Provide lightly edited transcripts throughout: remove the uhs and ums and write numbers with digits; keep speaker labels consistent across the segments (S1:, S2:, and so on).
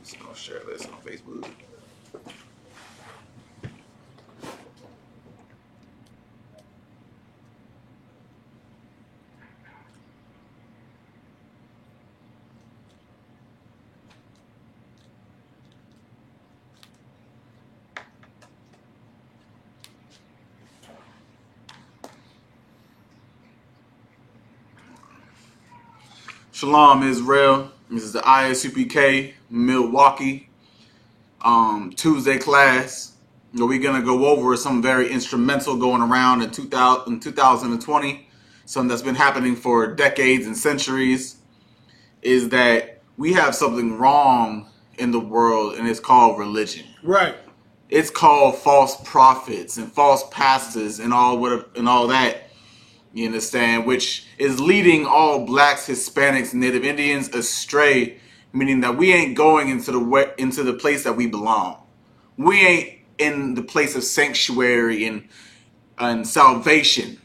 S1: just gonna share this on Facebook. Shalom, Israel. This is the ISUPK Milwaukee Tuesday class. We're going to go over something very instrumental going around in 2020. Something that's been happening for decades and centuries. Is that we have something wrong in the world, and it's called religion.
S2: Right.
S1: It's called false prophets and false pastors and all that. You understand? Which is leading all blacks, Hispanics, Native Indians astray, meaning that we ain't going into the place that we belong. We ain't in the place of sanctuary and salvation.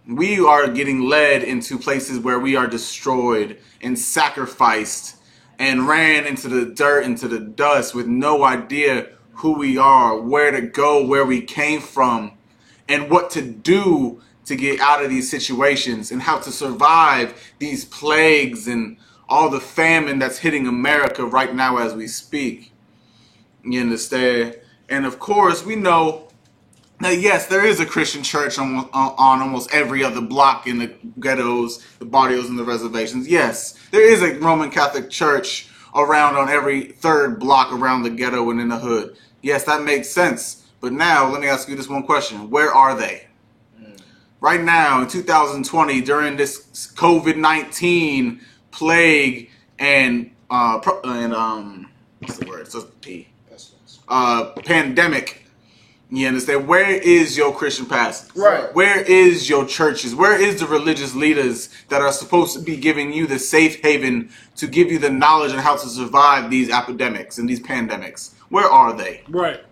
S1: We are getting led into places where we are destroyed and sacrificed and ran into the dirt, into the dust with no idea who we are, where to go, where we came from, and what to do to get out of these situations and how to survive these plagues and all the famine that's hitting America right now as we speak. You understand? And of course, we know that yes, there is a Christian church on almost every other block in the ghettos, the barrios, and the reservations. Yes, there is a Roman Catholic church around on every third block around the ghetto and in the hood. Yes, that makes sense. But now, let me ask you this one question. Where are they? Right now, in 2020, during this COVID-19 plague and what's the word? So P. Pandemic. You understand? Where is your Christian pastor?
S2: Right.
S1: Where is your churches? Where is the religious leaders that are supposed to be giving you the safe haven to give you the knowledge on how to survive these epidemics and these pandemics? Where are they?
S2: Right.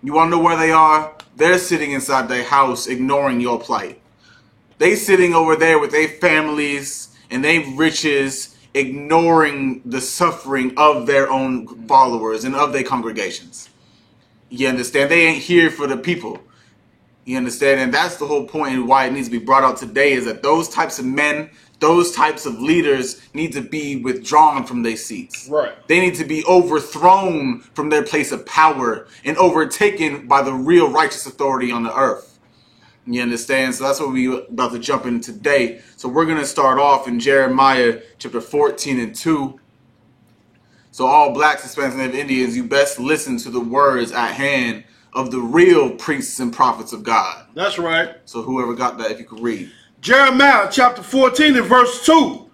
S1: You want to know where they are? They're sitting inside their house ignoring your plight. They sitting over there with their families and their riches, ignoring the suffering of their own followers and of their congregations. You understand? They ain't here for the people. You understand? And that's the whole point and why it needs to be brought out today is that those types of men, those types of leaders need to be withdrawn from their seats.
S2: Right.
S1: They need to be overthrown from their place of power and overtaken by the real righteous authority on the earth. You understand? So that's what we're about to jump in today. So we're going to start off in Jeremiah chapter 14 and 2. So all blacks, Hispanics, and Native Indians, you best listen to the words at hand of the real priests and prophets of God.
S2: That's right.
S1: So whoever got that, if you could read.
S2: Jeremiah chapter 14 and verse 2.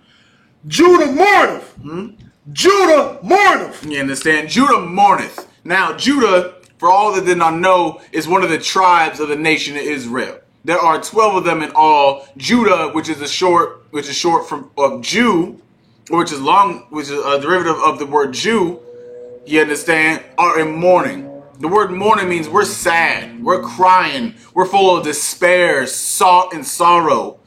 S2: Judah mourneth. Judah mourneth.
S1: You understand? Judah mourneth. Now, Judah, for all that did not know, is one of the tribes of the nation of Israel. There are 12 of them in all. Judah, which is short from of Jew, which is a derivative of the word Jew, you understand, are in mourning. The word mourning means we're sad, we're crying, we're full of despair, salt and sorrow,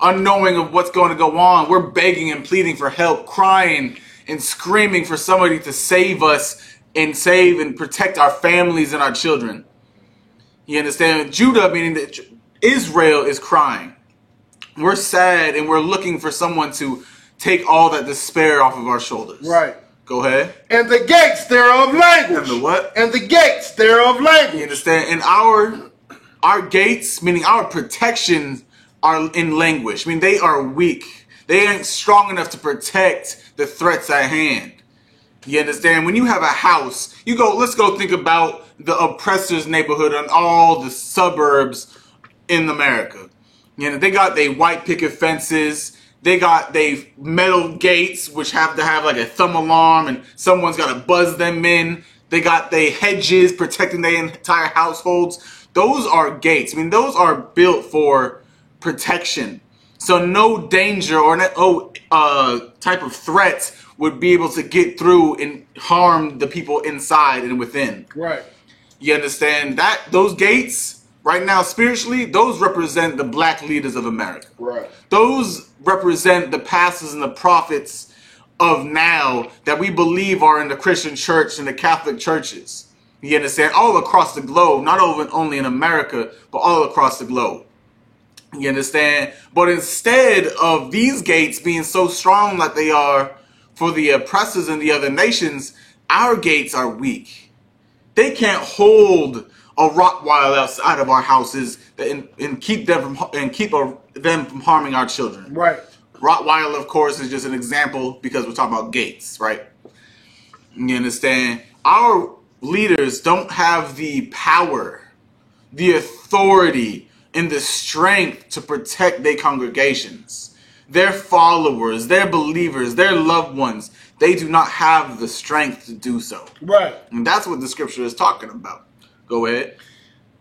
S1: unknowing of what's going to go on. We're begging and pleading for help, crying and screaming for somebody to save us and save and protect our families and our children. You understand? Judah, meaning that Israel, is crying. We're sad and we're looking for someone to take all that despair off of our shoulders.
S2: Right.
S1: Go ahead.
S2: And the gates thereof languish.
S1: And the what?
S2: And the gates thereof languish.
S1: You understand? And our gates, meaning our protections, are in languish. I mean, they are weak. They ain't strong enough to protect the threats at hand. You understand? When you have a house, let's go think about the oppressor's neighborhood and all the suburbs in America. You know, they got their white picket fences. They got their metal gates, which have to have like a thumb alarm and someone's got to buzz them in. They got their hedges protecting their entire households. Those are gates. I mean, those are built for protection. So no danger or no type of threat would be able to get through and harm the people inside and within.
S2: Right.
S1: You understand that those gates right now spiritually, those represent the black leaders of America.
S2: Right.
S1: Those represent the pastors and the prophets of now that we believe are in the Christian church and the Catholic churches. You understand? All across the globe, not only in America, but all across the globe. You understand? But instead of these gates being so strong like they are for the oppressors in the other nations, our gates are weak. They can't hold a Rottweiler outside of our houses and keep them from harming our children.
S2: Right.
S1: Rottweiler, of course, is just an example because we're talking about gates, right? You understand? Our leaders don't have the power, the authority, and the strength to protect their congregations, their followers, their believers, their loved ones. They do not have the strength to do so.
S2: Right.
S1: And that's what the scripture is talking about. Go ahead.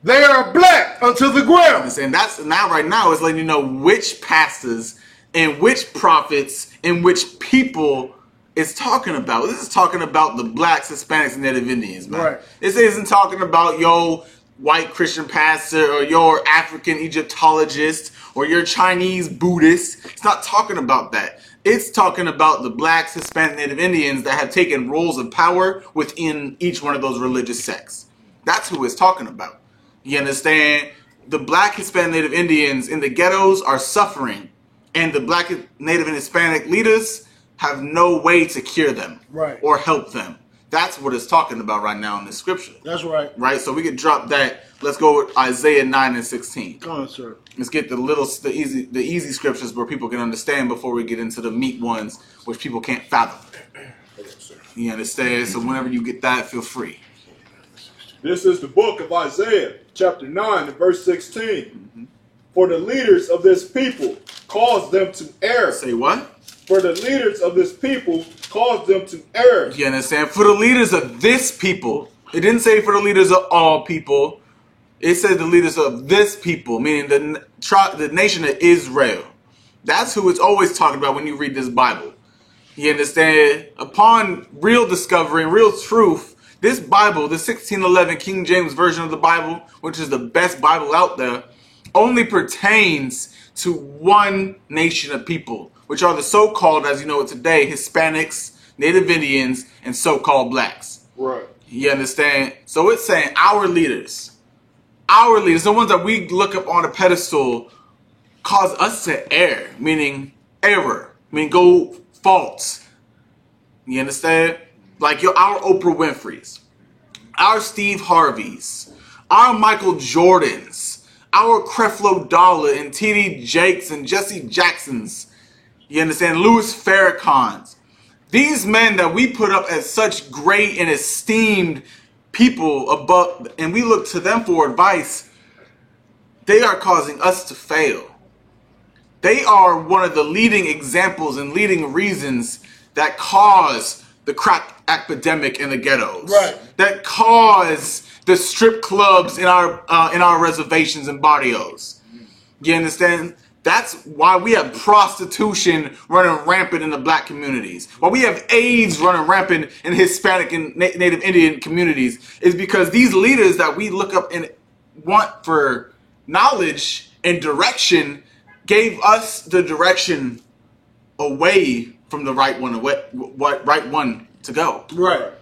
S2: They are black unto the ground.
S1: And that's now, right now, it's letting you know which pastors and which prophets and which people it's talking about. This is talking about the blacks, Hispanics, and Native Indians, man.
S2: Right.
S1: This isn't talking about your white Christian pastor or your African Egyptologist or your Chinese Buddhist. It's not talking about that. It's talking about the blacks, Hispanic, Native Indians that have taken roles of power within each one of those religious sects. That's who it's talking about. You understand? The black, Hispanic, Native Indians in the ghettos are suffering, and the black, Native, and Hispanic leaders have no way to cure them or help them. That's what it's talking about right now in this scripture.
S2: That's right.
S1: Right? So we can drop that. Let's go with Isaiah 9 and 16.
S2: Come on, sir.
S1: Let's get the easy scriptures where people can understand before we get into the meat ones, which people can't fathom. You understand? So whenever you get that, feel free.
S3: This is the book of Isaiah, chapter 9 and verse 16. Mm-hmm. For the leaders of this people cause them to err.
S1: Say what?
S3: For the leaders of this people cause them to err.
S1: You understand? For the leaders of this people. It didn't say for the leaders of all people. It said the leaders of this people, meaning the nation of Israel. That's who it's always talking about when you read this Bible. You understand? Upon real discovery and real truth, this Bible, the 1611 King James Version of the Bible, which is the best Bible out there, only pertains to one nation of people, which are the so-called, as you know it today, Hispanics, Native Indians, and so-called blacks.
S3: Right.
S1: You understand? So it's saying our leaders, the ones that we look up on a pedestal, cause us to err, meaning error, meaning go false. You understand? Like our Oprah Winfrey's, our Steve Harvey's, our Michael Jordans, our Creflo Dollar and T.D. Jakes and Jesse Jacksons. You understand? Louis Farrakhan's. These men that we put up as such great and esteemed people above, and we look to them for advice, they are causing us to fail. They are one of the leading examples and leading reasons that cause the crack epidemic in the ghettos.
S2: Right.
S1: That cause the strip clubs in our reservations and barrios. You understand? That's why we have prostitution running rampant in the black communities. Why we have AIDS running rampant in Hispanic and Native Indian communities is because these leaders that we look up and want for knowledge and direction gave us the direction away from the right one to go.
S2: Right.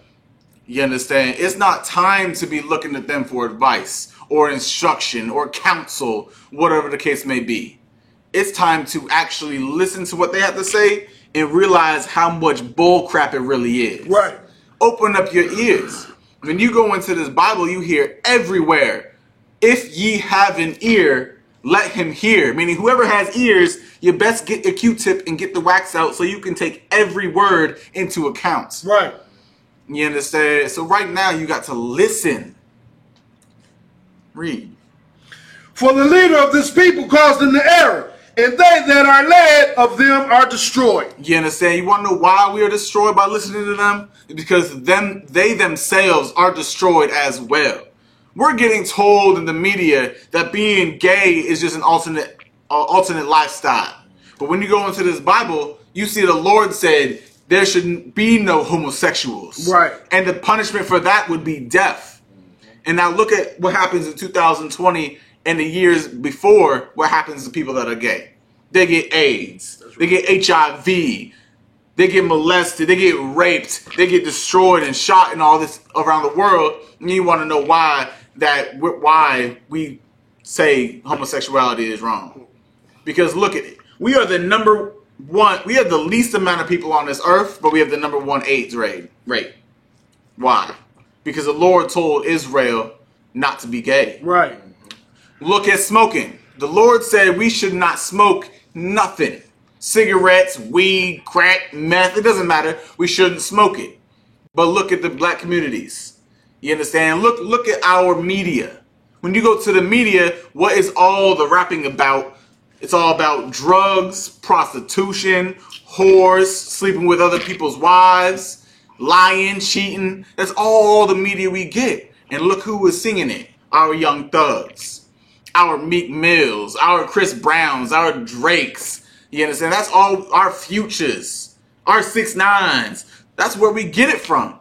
S1: You understand? It's not time to be looking at them for advice or instruction or counsel, whatever the case may be. It's time to actually listen to what they have to say and realize how much bull crap it really is.
S2: Right.
S1: Open up your ears. When you go into this Bible, you hear everywhere, if ye have an ear, let him hear. Meaning whoever has ears, you best get a Q-tip and get the wax out so you can take every word into account.
S2: Right.
S1: You understand? So right now you got to listen. Read.
S2: For the leader of this people caused them to err, and they that are led of them are destroyed.
S1: You understand? You want to know why we are destroyed by listening to them? Because they themselves are destroyed as well. We're getting told in the media that being gay is just an alternate lifestyle. But when you go into this Bible, you see the Lord said there should be no homosexuals.
S2: Right.
S1: And the punishment for that would be death. And now look at what happens in 2020 and the years before, what happens to people that are gay. They get AIDS. They get HIV. They get molested, they get raped, they get destroyed and shot and all this around the world. And you want to know why we say homosexuality is wrong. Because look at it. We are the number one, we have the least amount of people on this earth, but we have the number one AIDS rate. Why? Because the Lord told Israel not to be gay.
S2: Right.
S1: Look at smoking. The Lord said we should not smoke nothing. Cigarettes, weed, crack, meth, it doesn't matter. We shouldn't smoke it. But look at the black communities. You understand? Look at our media. When you go to the media, what is all the rapping about? It's all about drugs, prostitution, whores, sleeping with other people's wives, lying, cheating. That's all the media we get. And look who is singing it. Our Young Thugs, our Meek Mills, our Chris Browns, our Drakes. You understand? That's all our Futures, our 6ix9ines. That's where we get it from.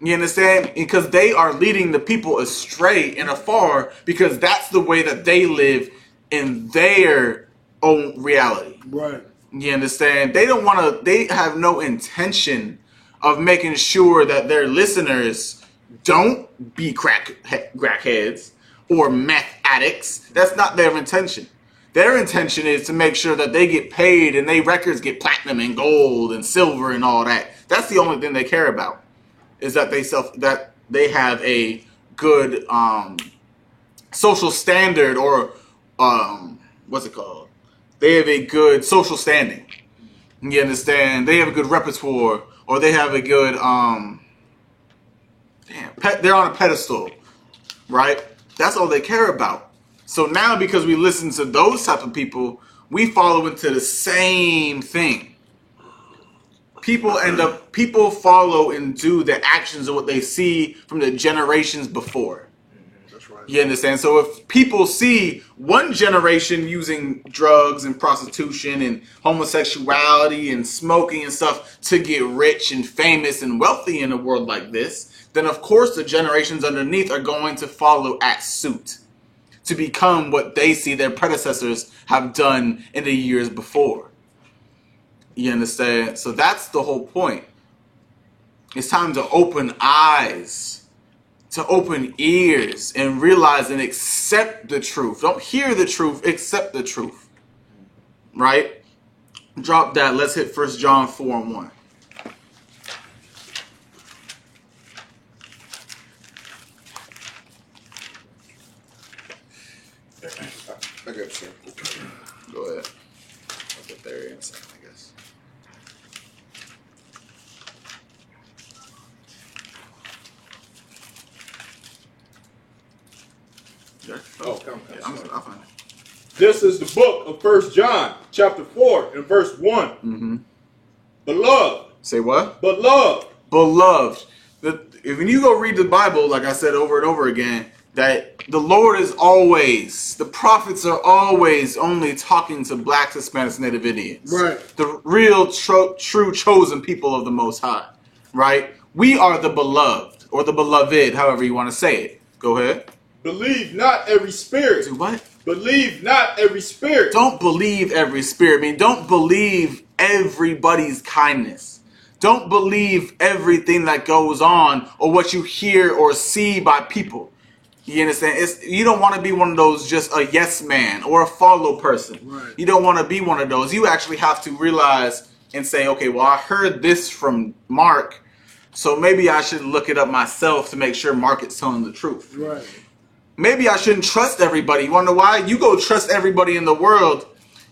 S1: You understand? Because they are leading the people astray and afar because that's the way that they live in their own reality.
S2: Right.
S1: You understand? They don't want to, they have no intention of making sure that their listeners don't be crackheads or meth addicts. That's not their intention. Their intention is to make sure that they get paid and their records get platinum and gold and silver and all that. That's the only thing they care about, is that they have a good social standard, or what's it called? They have a good social standing. You understand? They have a good repertoire, or they have a good they're on a pedestal, right? That's all they care about. So now, because we listen to those type of people, we follow into the same thing. People follow and do the actions of what they see from the generations before.
S2: That's right.
S1: You understand? So if people see one generation using drugs and prostitution and homosexuality and smoking and stuff to get rich and famous and wealthy in a world like this, then of course the generations underneath are going to follow at suit, to become what they see their predecessors have done in the years before. You understand? So that's the whole point. It's time to open eyes, to open ears, and realize and accept the truth. Don't hear the truth, accept the truth. Right? Drop that. Let's hit 1 John 4:1.
S2: I got you.
S1: Go ahead. I'll get there in a second, I guess. Yeah.
S3: Come.
S1: Yeah, I'll find it.
S3: This is the book of 1 John, chapter 4, and verse 1.
S1: Mm-hmm.
S3: Beloved.
S1: Say what?
S3: Beloved.
S1: Beloved. When you go read the Bible, like I said over and over again, that the Lord is always, the prophets are always only talking to blacks, Hispanics, Native Indians.
S2: Right.
S1: The real, true chosen people of the Most High. Right? We are the beloved, or the beloved, however you want to say it. Go ahead.
S3: Believe not every spirit.
S1: Do what?
S3: Believe not every spirit.
S1: Don't believe every spirit. I mean, don't believe everybody's kindness. Don't believe everything that goes on or what you hear or see by people. You understand? You don't want to be one of those just a yes man or a follow person.
S2: Right.
S1: You don't want to be one of those. You actually have to realize and say, okay, well, I heard this from Mark, so maybe I should look it up myself to make sure Mark is telling the truth.
S2: Right.
S1: Maybe I shouldn't trust everybody. You want to know why? You go trust everybody in the world.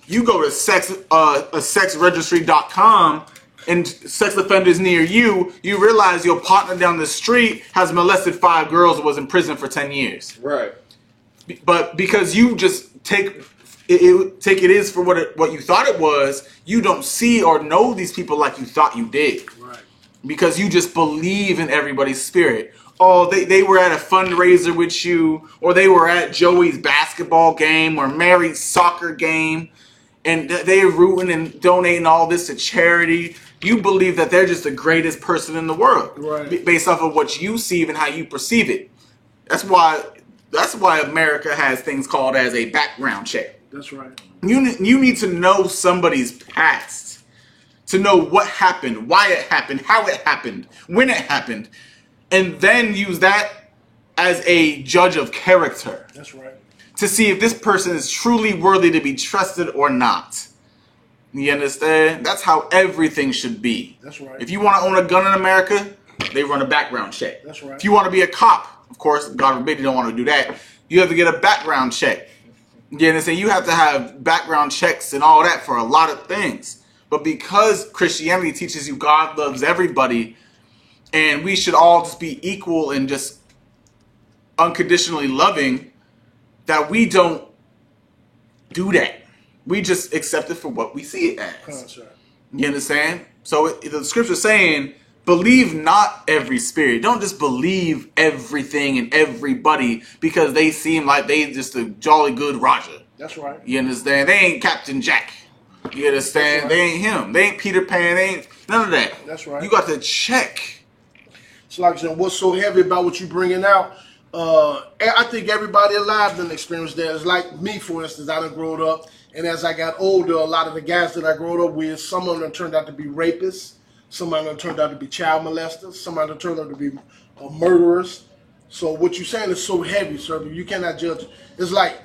S1: You go to sexregistry.com and sex offenders near you, you realize your partner down the street has molested 5 girls and was in prison for 10 years.
S3: Right.
S1: But because you just take it is for what you thought it was, you don't see or know these people like you thought you did.
S2: Right.
S1: Because you just believe in everybody's spirit. Oh, they were at a fundraiser with you, or they were at Joey's basketball game or Mary's soccer game, and they're rooting and donating all this to charity. You believe that they're just the greatest person in the world,
S2: right,
S1: based off of what you see and how you perceive it. That's why America has things called as a background check.
S2: That's right.
S1: You need to know somebody's past to know what happened, why it happened, how it happened, when it happened, and then use that as a judge of character.
S2: That's right.
S1: To see if this person is truly worthy to be trusted or not. You understand? That's how everything should be.
S2: That's right.
S1: If you want to own a gun in America, they run a background check.
S2: That's right.
S1: If you want to be a cop, of course, God forbid you don't want to do that, you have to get a background check. You understand? You have to have background checks and all that for a lot of things. But because Christianity teaches you God loves everybody, and we should all just be equal and just unconditionally loving, that we don't do that. We just accept it for what we see it as. You understand? So the scripture's saying, believe not every spirit. Don't just believe everything and everybody because they seem like they just a jolly good Roger.
S2: That's right.
S1: You understand? They ain't Captain Jack. You understand? Right. They ain't him. They ain't Peter Pan. They ain't none of that.
S2: That's right.
S1: You got to check.
S2: It's like saying, what's so heavy about what you bringing out? I think everybody alive done experienced that. It's like me, for instance. I done grown up, and as I got older, a lot of the guys that I grew up with, some of them turned out to be rapists, some of them turned out to be child molesters, some of them turned out to be murderers. So what you're saying is so heavy, sir. You cannot judge. It's like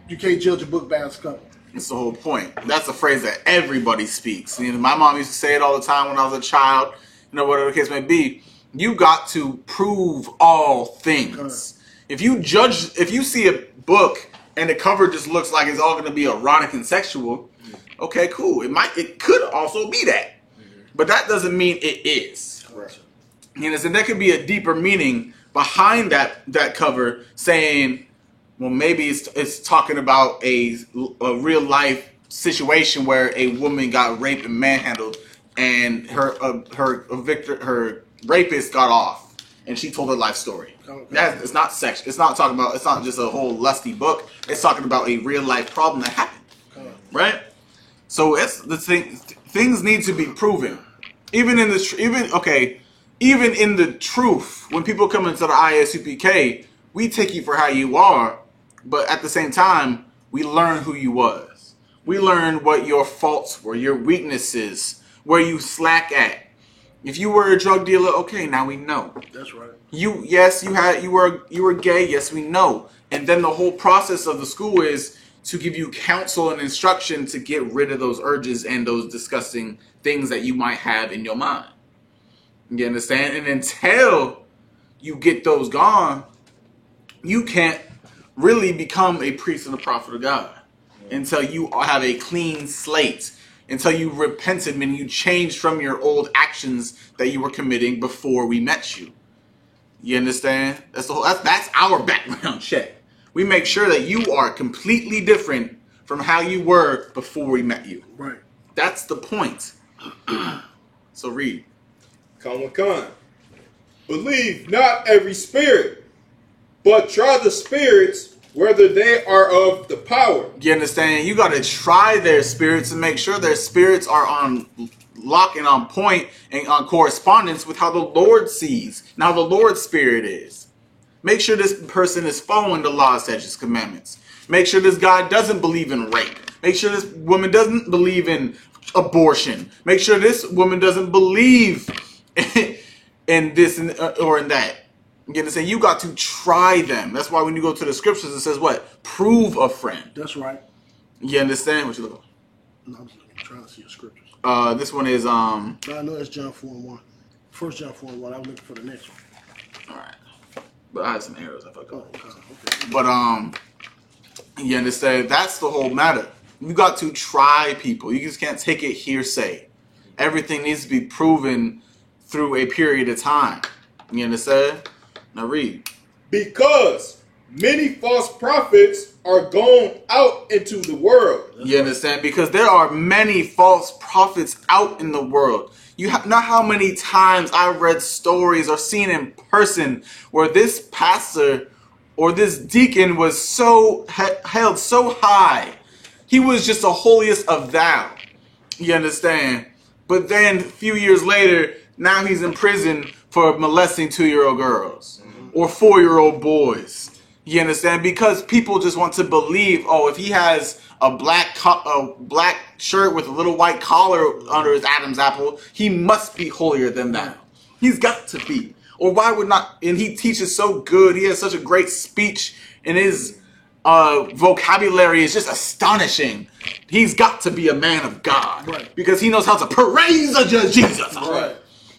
S2: you can't judge a book by its cover.
S1: That's the whole point. That's a phrase that everybody speaks. You know, my mom used to say it all the time when I was a child. You know, whatever the case may be. You got to prove all things. If you see a book and the cover just looks like it's all going to be erotic and sexual, okay, cool. It could also be that, but that doesn't mean it is.
S2: Right.
S1: You know, so there could be a deeper meaning behind that cover, saying, well, maybe it's talking about a real life situation where a woman got raped and manhandled, and her rapist got off, and she told her life story. Okay. It's not sex. It's not talking about. It's not just a whole lusty book. It's talking about a real life problem that happened, right? So it's the thing. Things need to be proven, even in the truth. When people come into the ISUPK, we take you for how you are, but at the same time, we learn who you was. We learn what your faults were, your weaknesses, where you slack at. If you were a drug dealer, okay, now we know.
S2: That's right.
S1: You were gay, yes, we know. And then the whole process of the school is to give you counsel and instruction to get rid of those urges and those disgusting things that you might have in your mind. You understand? And until you get those gone, you can't really become a priest and a prophet of God until you have a clean slate. Until you repented, meaning you changed from your old actions that you were committing before we met you. You understand? That's our background check. We make sure that you are completely different from how you were before we met you.
S2: Right.
S1: That's the point. So read.
S3: Con. Believe not every spirit, but try the spirits whether they are of the power.
S1: You understand? You got to try their spirits and make sure their spirits are on lock and on point and on correspondence with how the Lord sees and how the Lord's spirit is. Make sure this person is following the law, statutes, commandments. Make sure this guy doesn't believe in rape. Make sure this woman doesn't believe in abortion. Make sure this woman doesn't believe in this or in that. You understand? You got to try them. That's why when you go to the scriptures, it says what? Prove a friend.
S2: That's right.
S1: You understand? What you look?
S2: No, I'm trying to see your scriptures.
S1: This one is
S2: No, I know it's John 4:1. 1 John 4:1. I was looking for the next one.
S1: All right. But I have some arrows if I go.
S2: Okay.
S1: But you understand? That's the whole matter. You got to try people. You just can't take it hearsay. Everything needs to be proven through a period of time. You understand? Now read.
S3: Because many false prophets are gone out into the world.
S1: You understand? Because there are many false prophets out in the world. You know how many times I've read stories or seen in person where this pastor or this deacon was so held so high. He was just the holiest of thou. You understand? But then a few years later, now he's in prison for molesting 2-year-old girls or 4-year-old boys. You understand? Because people just want to believe, oh, if he has a black shirt with a little white collar under his Adam's apple, he must be holier than thou. He's got to be. Or why would not? And he teaches so good. He has such a great speech, and his vocabulary is just astonishing. He's got to be a man of God,
S2: right?
S1: Because he knows how to praise Jesus,
S2: right?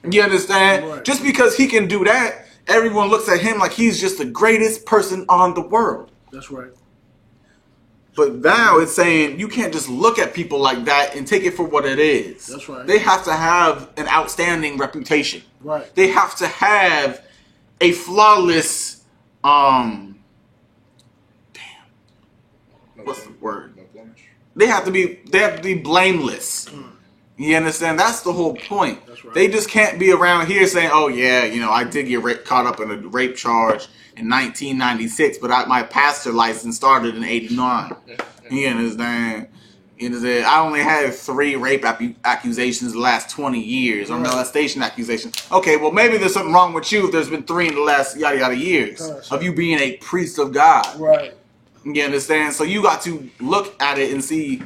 S1: You understand?
S2: Right.
S1: Just because he can do that, everyone looks at him like he's just the greatest person on the world.
S2: That's right.
S1: But now it's saying you can't just look at people like that and take it for what it is.
S2: That's right.
S1: They have to have an outstanding reputation.
S2: Right.
S1: They have to have a flawless, what's the word?
S3: No blemish.
S1: They have to be blameless. You understand? That's the whole point.
S2: That's right.
S1: They just can't be around here saying, "Oh yeah, I did get caught up in a rape charge in 1996, but my pastor license started in '89." You understand? I only had 3 rape accusations the last 20 years, or molestation accusations. Okay, well maybe there's something wrong with you if there's been 3 in the last yada yada years of you being a priest of God.
S2: Right.
S1: You understand? So you got to look at it and see.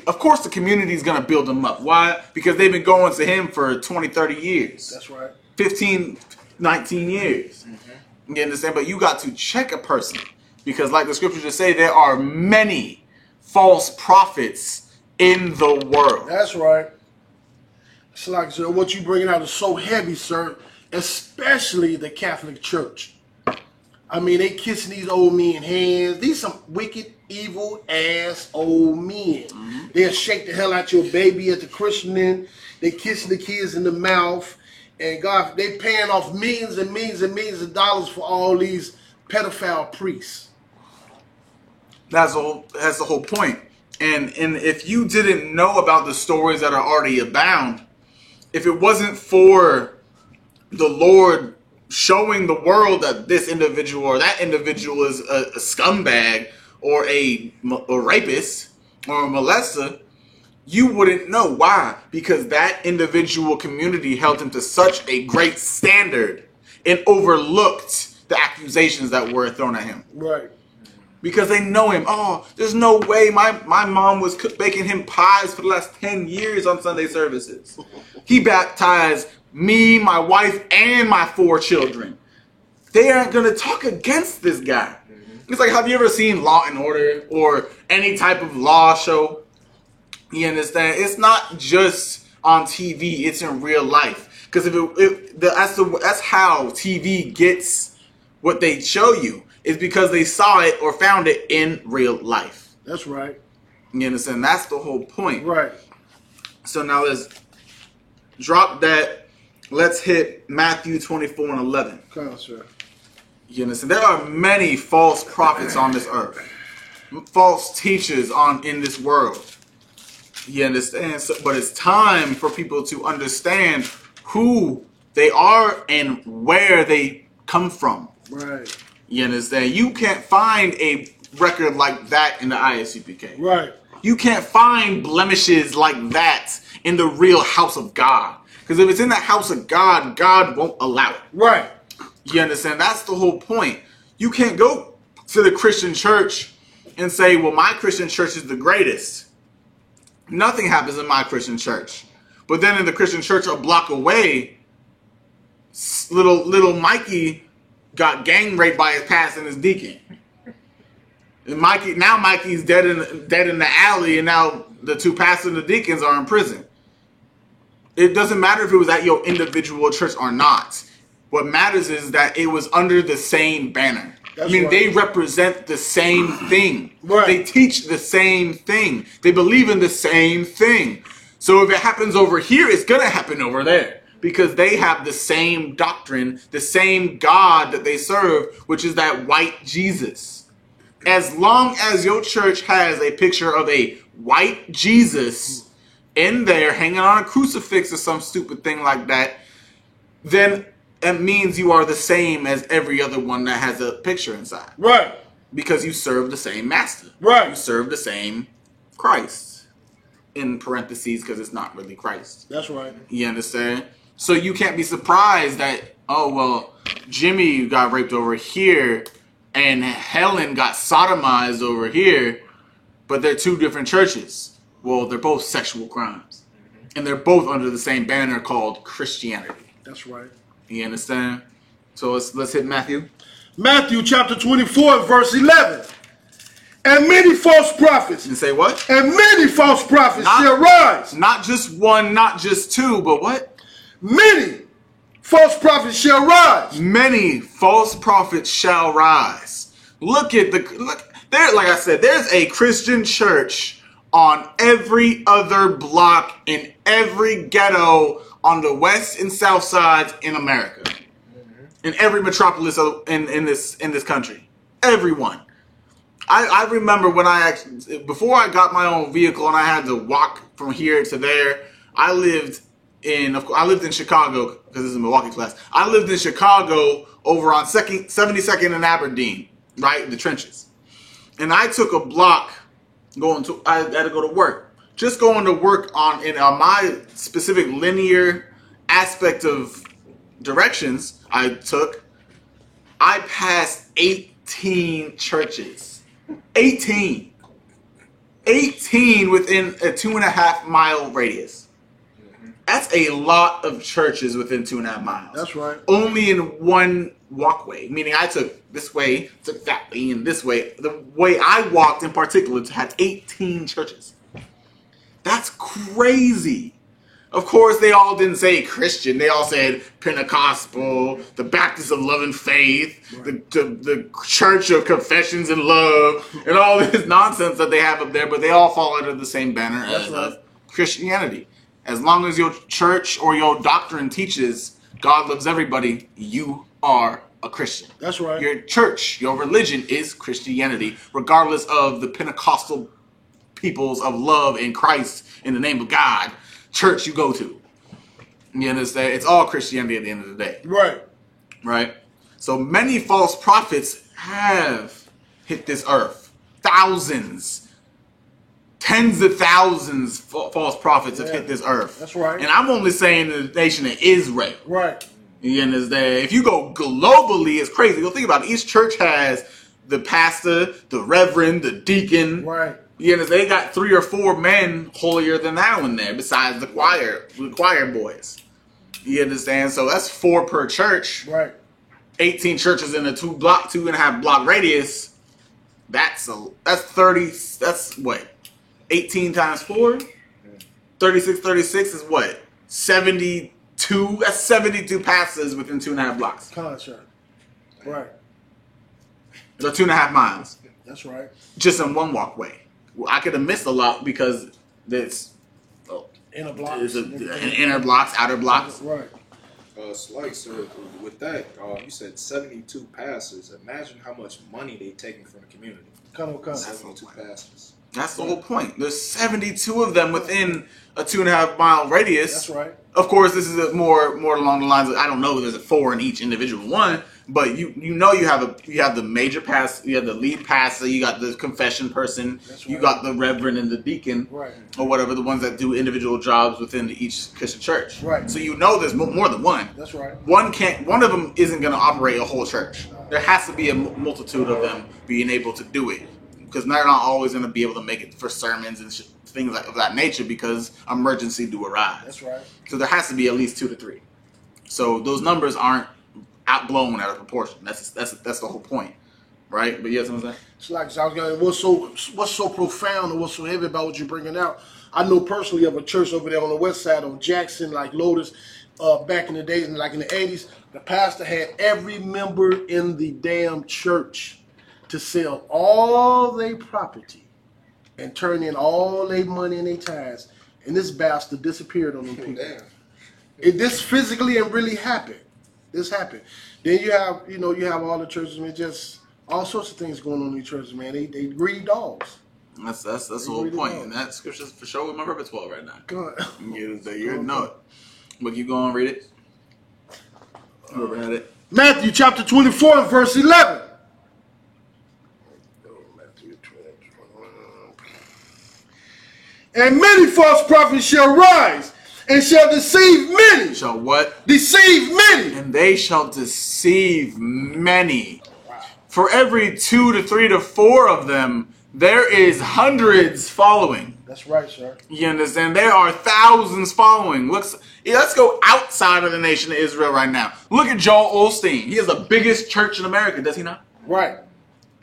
S1: Of course the community is going to build him up. Why? Because they've been going to him for 20, 30 years.
S2: That's right.
S1: 15, 19 years. You understand? But you got to check a person. Because like the scriptures just say, there are many false prophets in the world.
S2: That's right. It's like, sir, what you bringing out is so heavy, sir, especially the Catholic Church. I mean, they kissing these old men hands. These some wicked, evil ass old men. They'll shake the hell out your baby at the christening. They kissing the kids in the mouth. And God, they paying off millions and millions and millions of dollars for all these pedophile priests.
S1: That's the whole point. And if you didn't know about the stories that are already abound, if it wasn't for the Lord showing the world that this individual or that individual is a scumbag or a rapist or a molester, you wouldn't know. Why? Because that individual community held him to such a great standard and overlooked the accusations that were thrown at him.
S2: Right.
S1: Because they know him. Oh, there's no way. My mom was baking him pies for the last 10 years on Sunday services. He baptized me, my wife, and my 4 children. They aren't going to talk against this guy. It's like, have you ever seen Law and Order or any type of law show? You understand? It's not just on TV. It's in real life. Because that's how TV gets what they show you. Is because they saw it or found it in real life.
S2: That's right.
S1: You understand? That's the whole point.
S2: Right.
S1: So now let's drop that. Let's hit Matthew 24:11.
S2: Come on, sir.
S1: You understand? There are many false prophets on this earth. False teachers in this world. You understand? So, but it's time for people to understand who they are and where they come from.
S2: Right.
S1: You understand? You can't find a record like that in the ISUPK.
S2: Right.
S1: You can't find blemishes like that in the real house of God. Because if it's in the house of God, God won't allow it.
S2: Right.
S1: You understand? That's the whole point. You can't go to the Christian church and say, well, my Christian church is the greatest. Nothing happens in my Christian church. But then in the Christian church a block away, little Mikey got gang raped by his pastor and his deacon. And Mikey's dead in the alley, and now the 2 pastors and the deacons are in prison. It doesn't matter if it was at your individual church or not. What matters is that it was under the same banner.
S2: That's
S1: right. They represent the same thing.
S2: Right.
S1: They teach the same thing. They believe in the same thing. So if it happens over here, it's going to happen over there. Because they have the same doctrine, the same God that they serve, which is that white Jesus. As long as your church has a picture of a white Jesus in there hanging on a crucifix or some stupid thing like that, then it means you are the same as every other one that has a picture inside.
S2: Right.
S1: Because you serve the same master.
S2: Right.
S1: You serve the same Christ. In parentheses, because it's not really Christ.
S2: That's right.
S1: You understand? So you can't be surprised that, oh, well, Jimmy got raped over here and Helen got sodomized over here. but they're two different churches. Well, they're both sexual crimes. And they're both under the same banner called Christianity.
S2: That's right.
S1: You understand? So let's hit Matthew.
S2: Matthew chapter 24 and verse 11. And many false prophets.
S1: And say what?
S2: And many false prophets shall rise.
S1: Not just one, not just two, but what?
S2: Many false prophets shall rise.
S1: Many false prophets shall rise. Look there. Like I said, there's a Christian church on every other block in every ghetto on the west and south sides in America. In every metropolis in this country. Everyone. I remember when before I got my own vehicle and I had to walk from here to there, I lived in Chicago, because this is a Milwaukee class. I lived in Chicago over on 72nd and Aberdeen, right? In the trenches. And I took a block I had to go to work. Just going to work on my specific linear aspect of directions I passed 18 churches. 18 within a 2.5 mile radius. That's a lot of churches within 2.5 miles.
S2: That's right.
S1: Only in one walkway, meaning I took this way, took that way, and this way. The way I walked in particular had 18 churches. That's crazy. Of course, they all didn't say Christian. They all said Pentecostal, the Baptist of Love and Faith, right. the Church of Confessions and Love, and all this nonsense that they have up there. But they all fall under the same banner as Christianity. As long as your church or your doctrine teaches God loves everybody, you are a Christian.
S2: That's right.
S1: Your church, your religion is Christianity, regardless of the Pentecostal peoples of love in Christ in the name of God. Church you go to. You understand? It's all Christianity at the end of the day.
S2: Right.
S1: Right? So many false prophets have hit this earth. Thousands. Tens of thousands false prophets have hit this earth.
S2: That's right.
S1: And I'm only saying the nation of Israel.
S2: Right.
S1: You understand? If you go globally, it's crazy. Go think about it. Each church has the pastor, the reverend, the deacon.
S2: Right.
S1: You understand? They got 3 or 4 men holier than thou in there, besides the choir boys. You understand? So that's 4 per church.
S2: Right. 18
S1: churches in a 2.5 block radius. That's 30. That's what? 18 times 4? 36 is what? 72. That's 72 pastors within 2.5 blocks.
S2: Contract. Right.
S1: So 2.5 miles.
S2: That's right.
S1: Just in one walkway. Well, I could have missed a lot because there's
S2: inner blocks,
S1: inner blocks, outer blocks.
S2: Right.
S3: Slight, so with that, you said 72 pastors. Imagine how much money they taking from the community.
S2: Come.
S3: 72 pastors.
S1: That's the whole point. There's 72 of them within a 2.5 mile radius.
S2: That's right.
S1: Of course, this is more along the lines of, I don't know, there's a 4 in each individual one, but you know you have the major pastor, you have the lead pastor, you got the confession person,
S2: right.
S1: You got the reverend and the deacon,
S2: right.
S1: Or whatever, the ones that do individual jobs within each Christian church.
S2: Right.
S1: So you know there's more than one.
S2: That's right.
S1: One of them isn't going to operate a whole church. There has to be a multitude of them being able to do it, because they're not always going to be able to make it for sermons and things of that nature, because emergency do arise.
S2: That's right. So
S1: there has to be at least 2 to 3. So those numbers aren't outblown out of proportion. That's the whole point, right? But yes, I'm saying.
S2: It's like what's so profound and what's so heavy about what you're bringing out. I know personally of a church over there on the west side on Jackson, like Lotus, back in the days, like in the 80s. The pastor had every member in the damn church to sell all their property and turn in all their money and their tithes, and this bastard disappeared on them people. This physically and really happened. This happened. Then you have all the churches, man, just all sorts of things going on in these churches, man. They greedy dogs.
S1: That's the whole point, and that scripture's for sure with my repertoire right now.
S2: Good.
S1: You know it. But you go and read it. Whoever had it.
S2: Matthew chapter 24 and verse 11. And many false prophets shall rise and shall deceive many.
S1: Shall what?
S2: Deceive many.
S1: And they shall deceive many. For every 2 to 3 to 4 of them, there is hundreds following.
S2: That's right, sir.
S1: You understand? There are thousands following. Let's go outside of the nation of Israel right now. Look at Joel Osteen. He has the biggest church in America, does he not?
S2: Right.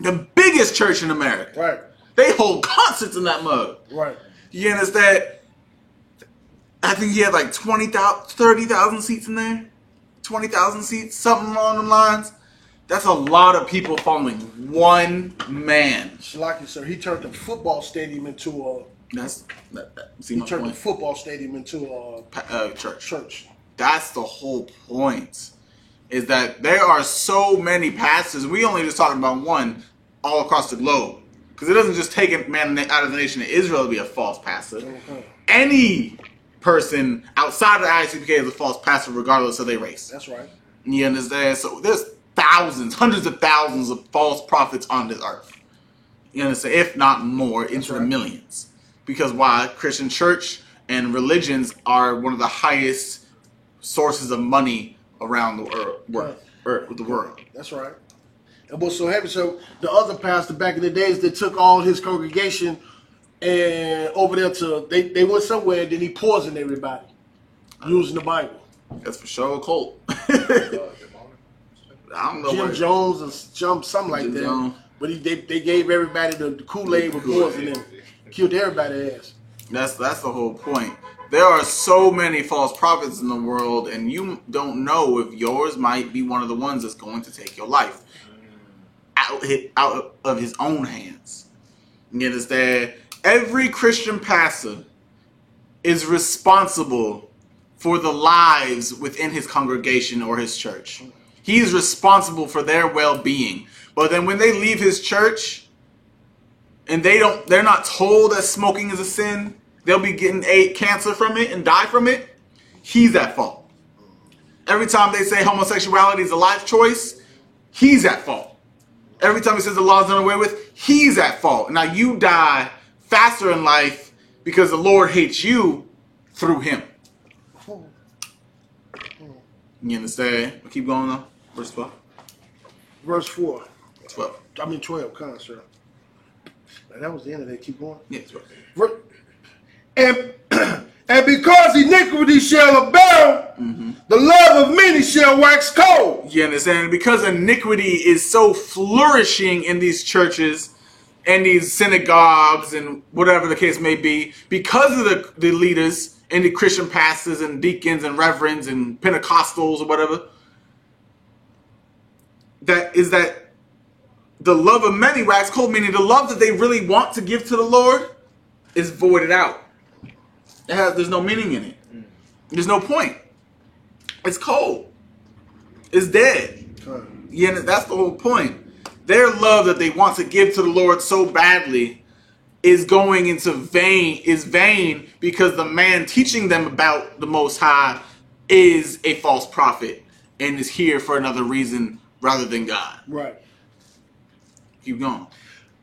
S1: The biggest church in America.
S2: Right.
S1: They hold concerts in that mug.
S2: Right.
S1: You understand? I think he had like 20,000, 30,000 seats in there. 20,000 seats, something along them lines. That's a lot of people following one man.
S2: Shalaki, sir. He turned the football stadium into a.
S1: See
S2: He
S1: my
S2: turned the
S1: point?
S2: football stadium into a
S1: Church.
S2: church.
S1: That's the whole point. Is that there are so many pastors. We only just talking about one all across the globe. Because it doesn't just take a man out of the nation of Israel to be a false pastor.
S2: Okay.
S1: Any person outside of the ICPK is a false pastor regardless of their race.
S2: That's right.
S1: You understand? So there's thousands, hundreds of thousands of false prophets on this earth. You understand? If not more, into the millions. Because why? Christian church and religions are one of the highest sources of money around the world.
S2: That's right. And what's so heavy? So the other pastor back in the days, they took all his congregation and over there to they went somewhere and then he poisoned everybody using the Bible.
S1: That's for sure a cult. I don't know.
S2: Jim Jones or something like
S1: Jim
S2: that.
S1: Jones.
S2: But they gave everybody the Kool-Aid with poison and killed everybody's ass.
S1: That's the whole point. There are so many false prophets in the world, and you don't know if yours might be one of the ones that's going to take your life out of his own hands. You understand? Every Christian pastor is responsible for the lives within his congregation or his church. He is responsible for their well-being. But then when they leave his church and they're not told that smoking is a sin, they'll be getting cancer from it and die from it, he's at fault. Every time they say homosexuality is a life choice, he's at fault. Every time he says the law's done away with, he's at fault. Now you die faster in life because the Lord hates you through him. You understand? We'll keep going on. Verse 12.
S2: Verse 4.
S1: 12.
S2: 12, come on, sir. That was the end of that. Keep going.
S1: Yeah, 12.
S2: And because iniquity shall abound, the love of many shall wax cold.
S1: You understand? Because iniquity is so flourishing in these churches and these synagogues and whatever the case may be, because of the leaders and the Christian pastors and deacons and reverends and Pentecostals or whatever, that the love of many wax cold, meaning the love that they really want to give to the Lord is voided out. There's no meaning in it. There's no point. It's cold. It's dead. Yeah, that's the whole point. Their love that they want to give to the Lord so badly is going into vain because the man teaching them about the Most High is a false prophet and is here for another reason rather than God.
S2: Right.
S1: Keep going.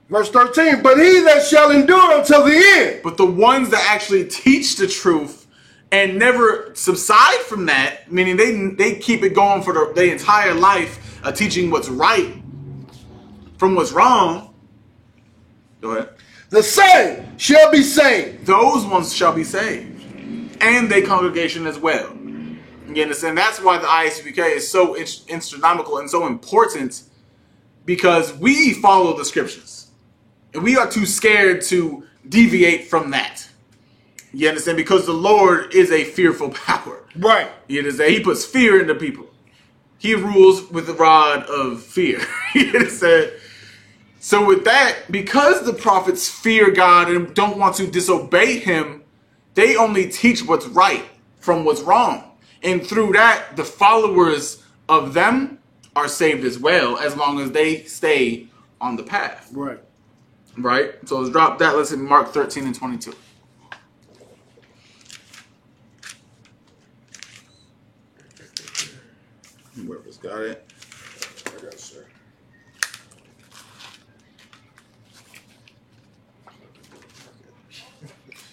S2: Verse 13, but he that shall endure until the end.
S1: But the ones that actually teach the truth and never subside from that, meaning they keep it going for their entire life, teaching what's right from what's wrong. Go ahead.
S2: The same shall be saved.
S1: Those ones shall be saved. And their congregation as well. You understand? That's why the ISUPK is so astronomical and so important, because we follow the scriptures. And we are too scared to deviate from that. You understand? Because the Lord is a fearful power.
S2: Right.
S1: You understand? He puts fear into people. He rules with the rod of fear. You understand? So with that, because the prophets fear God and don't want to disobey him, they only teach what's right from what's wrong. And through that, the followers of them are saved as well, as long as they stay on the path.
S2: Right.
S1: Right? So let's drop that. Let's hit Mark 13 and 22. Whoever's got it.
S3: I got it, sir.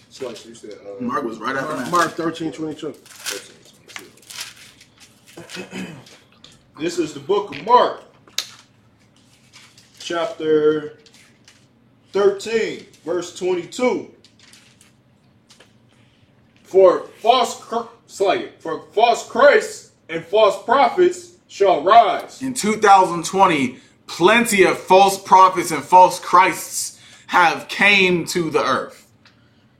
S3: So you said
S1: Mark was right after that.
S2: Mark 13:22.
S3: This is the book of Mark, chapter 13, verse 22. For false Christs and false prophets shall rise.
S1: In 2020, plenty of false prophets and false Christs have came to the earth.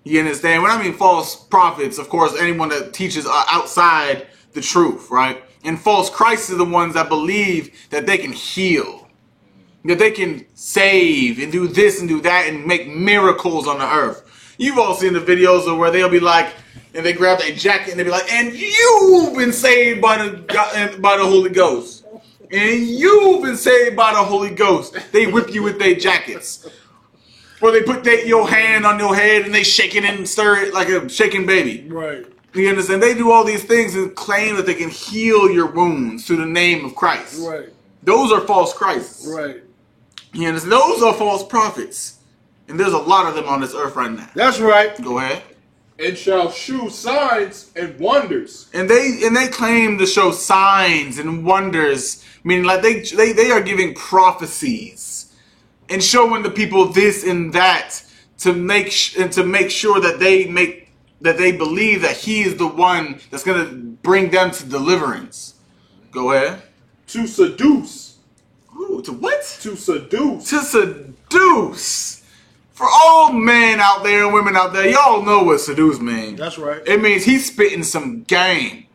S1: You understand? When I mean false prophets, of course, anyone that teaches outside the truth, right? And false Christs are the ones that believe that they can heal, that they can save and do this and do that and make miracles on the earth. You've all seen the videos of where they'll be like, and they grab a jacket and they be like, and you've been saved by the Holy Ghost. And you've been saved by the Holy Ghost. They whip you with their jackets. Or they put your hand on your head and they shake it and stir it like a shaking baby.
S2: Right.
S1: You understand? They do all these things and claim that they can heal your wounds through the name of Christ.
S2: Right.
S1: Those are false Christs.
S2: Right.
S1: You understand? Those are false prophets. And there's a lot of them on this earth right now.
S2: That's right.
S1: Go ahead.
S3: And shall shew signs and wonders.
S1: And they claim to show signs and wonders, meaning like they are giving prophecies and showing the people this and that to make sure that they believe that he is the one that's going to bring them to deliverance. Go ahead.
S3: To seduce.
S1: Ooh, to what?
S3: To seduce.
S1: To seduce. For all men out there and women out there, y'all know what seduce means.
S2: That's right.
S1: It means he's spitting some game.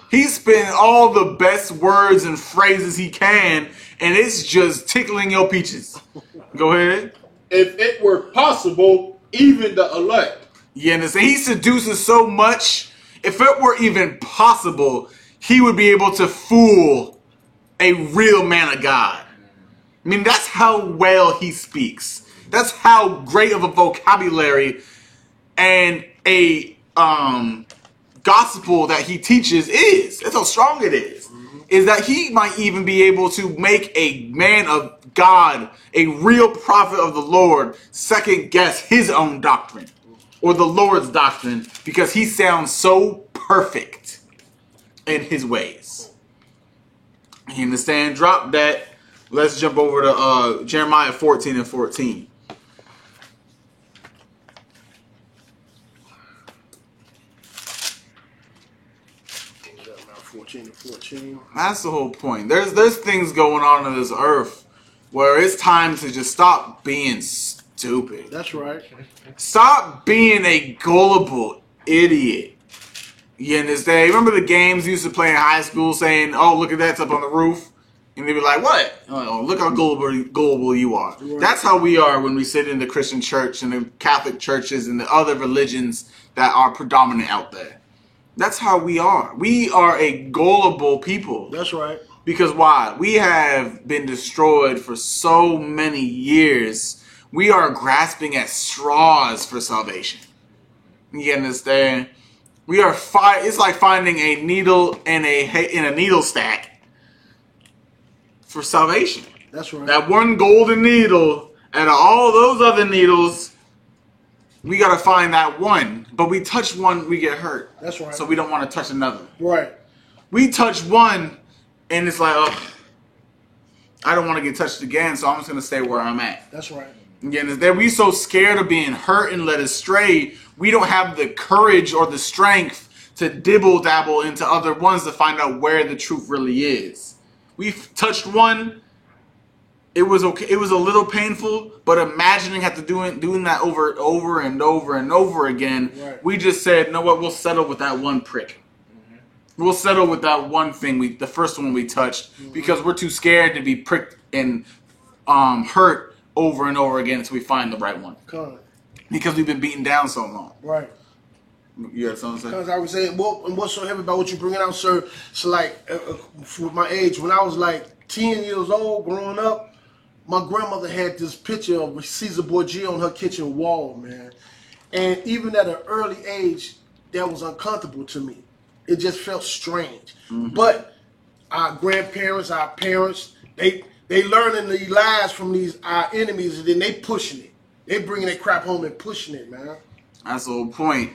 S1: He's spitting all the best words and phrases he can, and it's just tickling your peaches. Go ahead.
S3: If it were possible, even the elect.
S1: You understand? He seduces so much, if it were even possible, he would be able to fool a real man of God. I mean, that's how well he speaks. That's how great of a vocabulary and a gospel that he teaches is. That's how strong it is. Is that he might even be able to make a man of God, a real prophet of the Lord, second guess his own doctrine or the Lord's doctrine because he sounds so perfect in his ways. You understand? Drop that. Let's jump over to Jeremiah 14 and 14.
S2: 14 to 14.
S1: That's the whole point. There's things going on in this earth where it's time to just stop being stupid.
S2: That's right.
S1: Stop being a gullible idiot. You understand? Remember the games you used to play in high school saying, oh, look at that's up on the roof? And they'd be like, what? Oh, look how gullible you are. Right. That's how we are when we sit in the Christian church and the Catholic churches and the other religions that are predominant out there. That's how we are. We are a gullible people.
S2: That's right.
S1: Because why? We have been destroyed for so many years. We are grasping at straws for salvation. You understand? We are it's like finding a needle in a needle stack for salvation.
S2: That's right.
S1: That one golden needle out of all those other needles, we got to find that one. But we touch one, we get hurt.
S2: That's right.
S1: So we don't want to touch another.
S2: Right.
S1: We touch one, and it's like, oh, I don't want to get touched again, so I'm just going to stay where I'm at.
S2: That's right.
S1: Again, we so scared of being hurt and led astray, we don't have the courage or the strength to dibble-dabble into other ones to find out where the truth really is. We've touched one. It was okay. It was a little painful, but imagining doing that over and over again,
S2: right.
S1: We just said, you know what? We'll settle with that one prick. Mm-hmm. We'll settle with that one thing the first one we touched, mm-hmm. because we're too scared to be pricked and hurt over and over again until we find the right one. Because we've been beaten down so long.
S2: Right.
S1: You had something to say?
S2: Because I was saying, what's so heavy about what you're bringing out, sir? So like, for my age, when I was like 10 years old, growing up, my grandmother had this picture of Caesar Borgia on her kitchen wall, man. And even at an early age, that was uncomfortable to me. It just felt strange. Mm-hmm. But our grandparents, our parents, they learning the lies from our enemies, and then they pushing it. They bringing that crap home and pushing it, man. That's
S1: the whole point.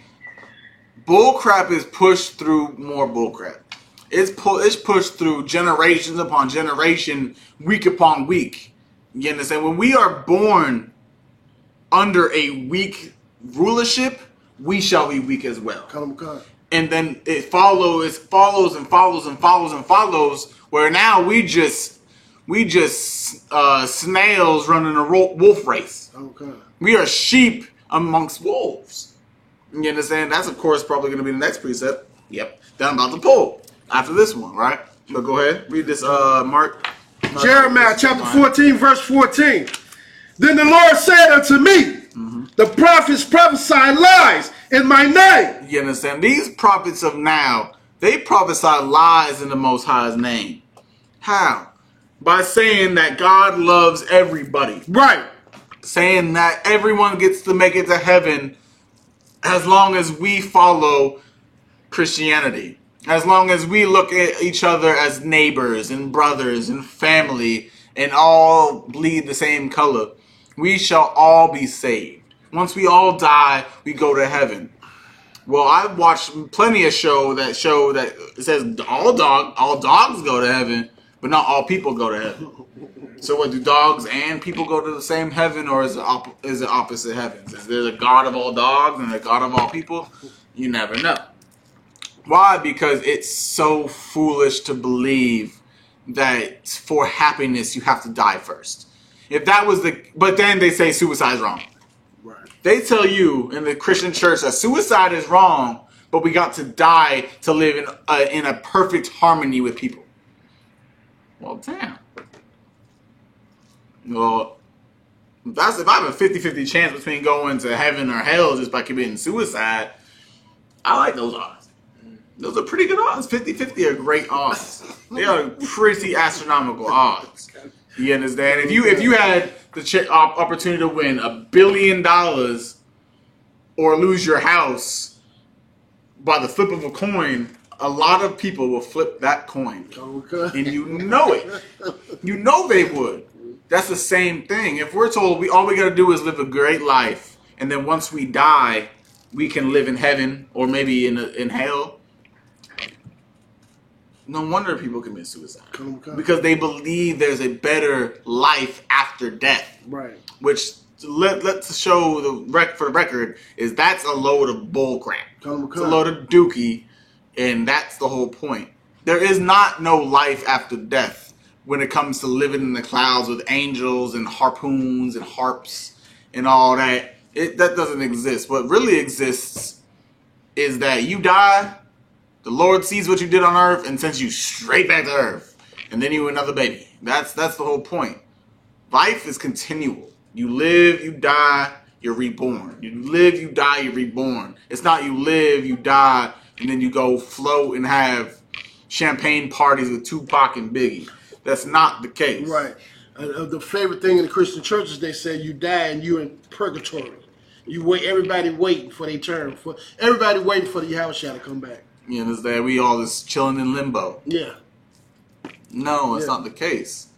S1: Bull crap is pushed through more bull crap. It's pushed through generations upon generation, week upon week. You understand? When we are born under a weak rulership, we shall be weak as well. And then it follows, where now we just snails running a wolf race. We are sheep amongst wolves. You understand? That's, of course, probably going to be the next precept. Yep. That I'm about to pull after this one, right? But go ahead. Read this, Mark.
S2: Jeremiah chapter 14, verse 14. Then the Lord said unto me, the prophets prophesy lies in my name.
S1: You understand? These prophets of now, they prophesy lies in the Most High's name. How? By saying that God loves everybody.
S2: Right.
S1: Saying that everyone gets to make it to heaven as long as we follow Christianity. As long as we look at each other as neighbors and brothers and family and all bleed the same color, we shall all be saved. Once we all die, we go to heaven. Well, I've watched plenty of show that it says all dogs go to heaven, but not all people go to heaven. So what, do dogs and people go to the same heaven, or is it opposite heavens? Is there a God of all dogs and a God of all people? You never know. Why? Because it's so foolish to believe that for happiness you have to die first. If that was but then they say suicide is wrong.
S2: Right.
S1: They tell you in the Christian church that suicide is wrong, but we got to die to live in a perfect harmony with people. Well, damn. Well, if I have a 50-50 chance between going to heaven or hell just by committing suicide, I like those odds. Those are pretty good odds. 50-50 are great odds. They are pretty astronomical odds. You understand? If you had the opportunity to win $1 billion or lose your house by the flip of a coin, a lot of people will flip that coin. And you know it. You know they would. That's the same thing. If we're told all we got to do is live a great life, and then once we die, we can live in heaven or maybe in hell. No wonder people commit suicide. Because they believe there's a better life after death.
S2: Right.
S1: Which, let's show for the record, is that's a load of bull crap. It's a load of dookie, and that's the whole point. There is no life after death when it comes to living in the clouds with angels and harpoons and harps and all that. That doesn't exist. What really exists is that you die, the Lord sees what you did on earth and sends you straight back to earth. And then you another baby. That's the whole point. Life is continual. You live, you die, you're reborn. You live, you die, you're reborn. It's not you live, you die, and then you go float and have champagne parties with Tupac and Biggie. That's not the case.
S2: Right. The favorite thing in the Christian churches, they say you die and you're in purgatory. You wait. Everybody waiting for their turn. Everybody waiting for the Yahushua to come back.
S1: You understand? We all just chilling in limbo.
S2: Yeah.
S1: No, it's not the case.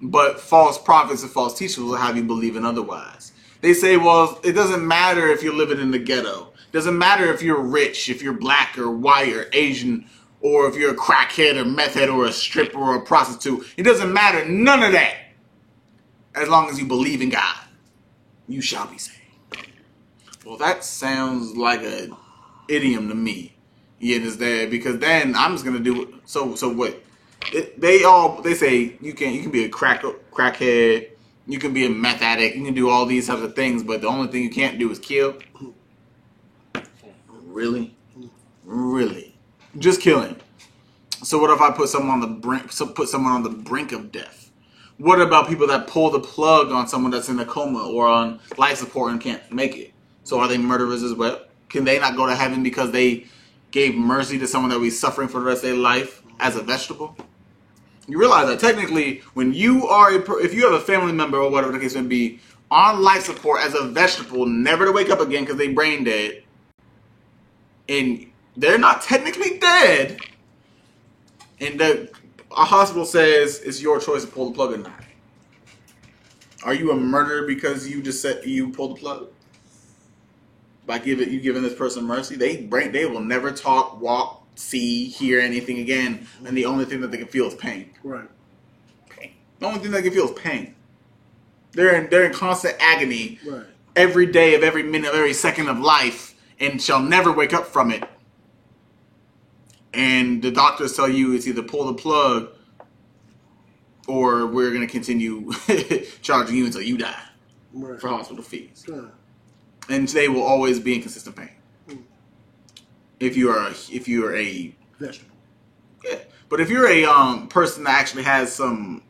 S1: But false prophets and false teachers will have you believing otherwise. They say, well, it doesn't matter if you're living in the ghetto. It doesn't matter if you're rich, if you're black or white or Asian, or if you're a crackhead or meth head or a stripper or a prostitute. It doesn't matter. None of that. As long as you believe in God, you shall be saved. Well, that sounds like an idiom to me. You understand? Because then I'm just gonna do it. So what? They say you can be a crackhead, you can be a meth addict, you can do all these types of things, but the only thing you can't do is kill. Really? Just killing. So what if I put someone on the brink of death? What about people that pull the plug on someone that's in a coma or on life support and can't make it? So are they murderers as well? Can they not go to heaven because they gave mercy to someone that was suffering for the rest of their life as a vegetable? You realize that technically, when you are if you have a family member or whatever the case may be on life support as a vegetable, never to wake up again because they brain dead, and they're not technically dead, and a hospital says it's your choice to pull the plug or not, are you a murderer because you just said you pulled the plug? By giving this person mercy, they will never talk, walk, see, hear anything again, and the only thing that they can feel is pain.
S2: Right.
S1: Pain. The only thing they can feel is pain. They're in constant agony.
S2: Right.
S1: every day of every minute of every second of life and shall never wake up from it. And the doctors tell you it's either pull the plug or we're going to continue charging you until you die for hospital fees. And they will always be in consistent pain. If you are a
S2: vegetable.
S1: Yeah. But if you're a person that actually has some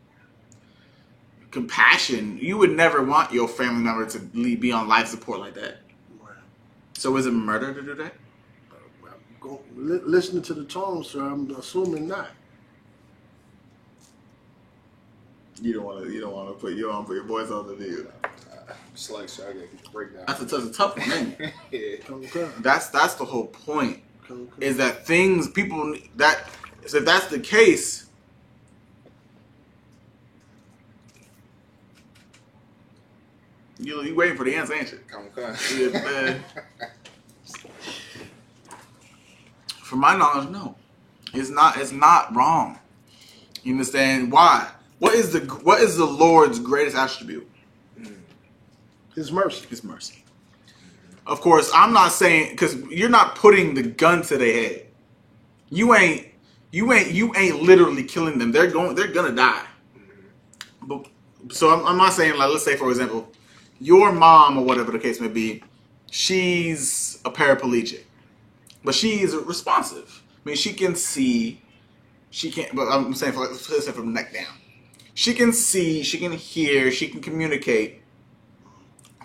S1: compassion, you would never want your family member to be on life support like that. Right. So is it murder to do that?
S2: Listening to the tone, sir, I'm assuming not.
S1: You don't want to put your voice on the deal.
S3: It's like, sir, I gotta get the breakdown.
S1: That's a tough one, man.
S2: Okay.
S1: That's the whole point. Okay. Is that things people that so if that's the case, you waiting for the answer, ain't you?
S3: Okay.
S1: Yeah, from my knowledge, no, it's not. It's not wrong. You understand why? What is the Lord's greatest attribute?
S2: His mercy.
S1: His mercy. Of course, I'm not saying because you're not putting the gun to their head. You ain't literally killing them. They're gonna die. But so I'm not saying like let's say for example, your mom or whatever the case may be, she's a paraplegic, but she is responsive. I mean, she can see. She can't. But I'm saying let's say from the neck down. She can see. She can hear. She can communicate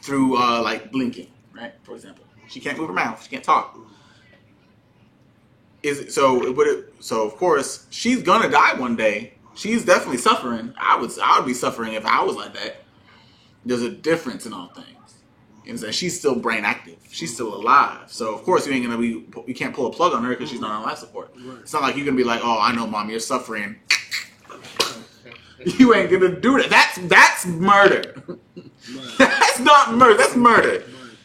S1: through like blinking, right? For example, she can't move her mouth. She can't talk. So of course she's gonna die one day. She's definitely suffering. I would be suffering if I was like that. There's a difference in all things. You know, she's still brain active. She's still alive. So of course you can't pull a plug on her because she's not on life support. Right. It's not like you're gonna be like, oh, I know, mom, you're suffering. You ain't gonna do that. That's murder. Right. That's not murder. That's murder. Right.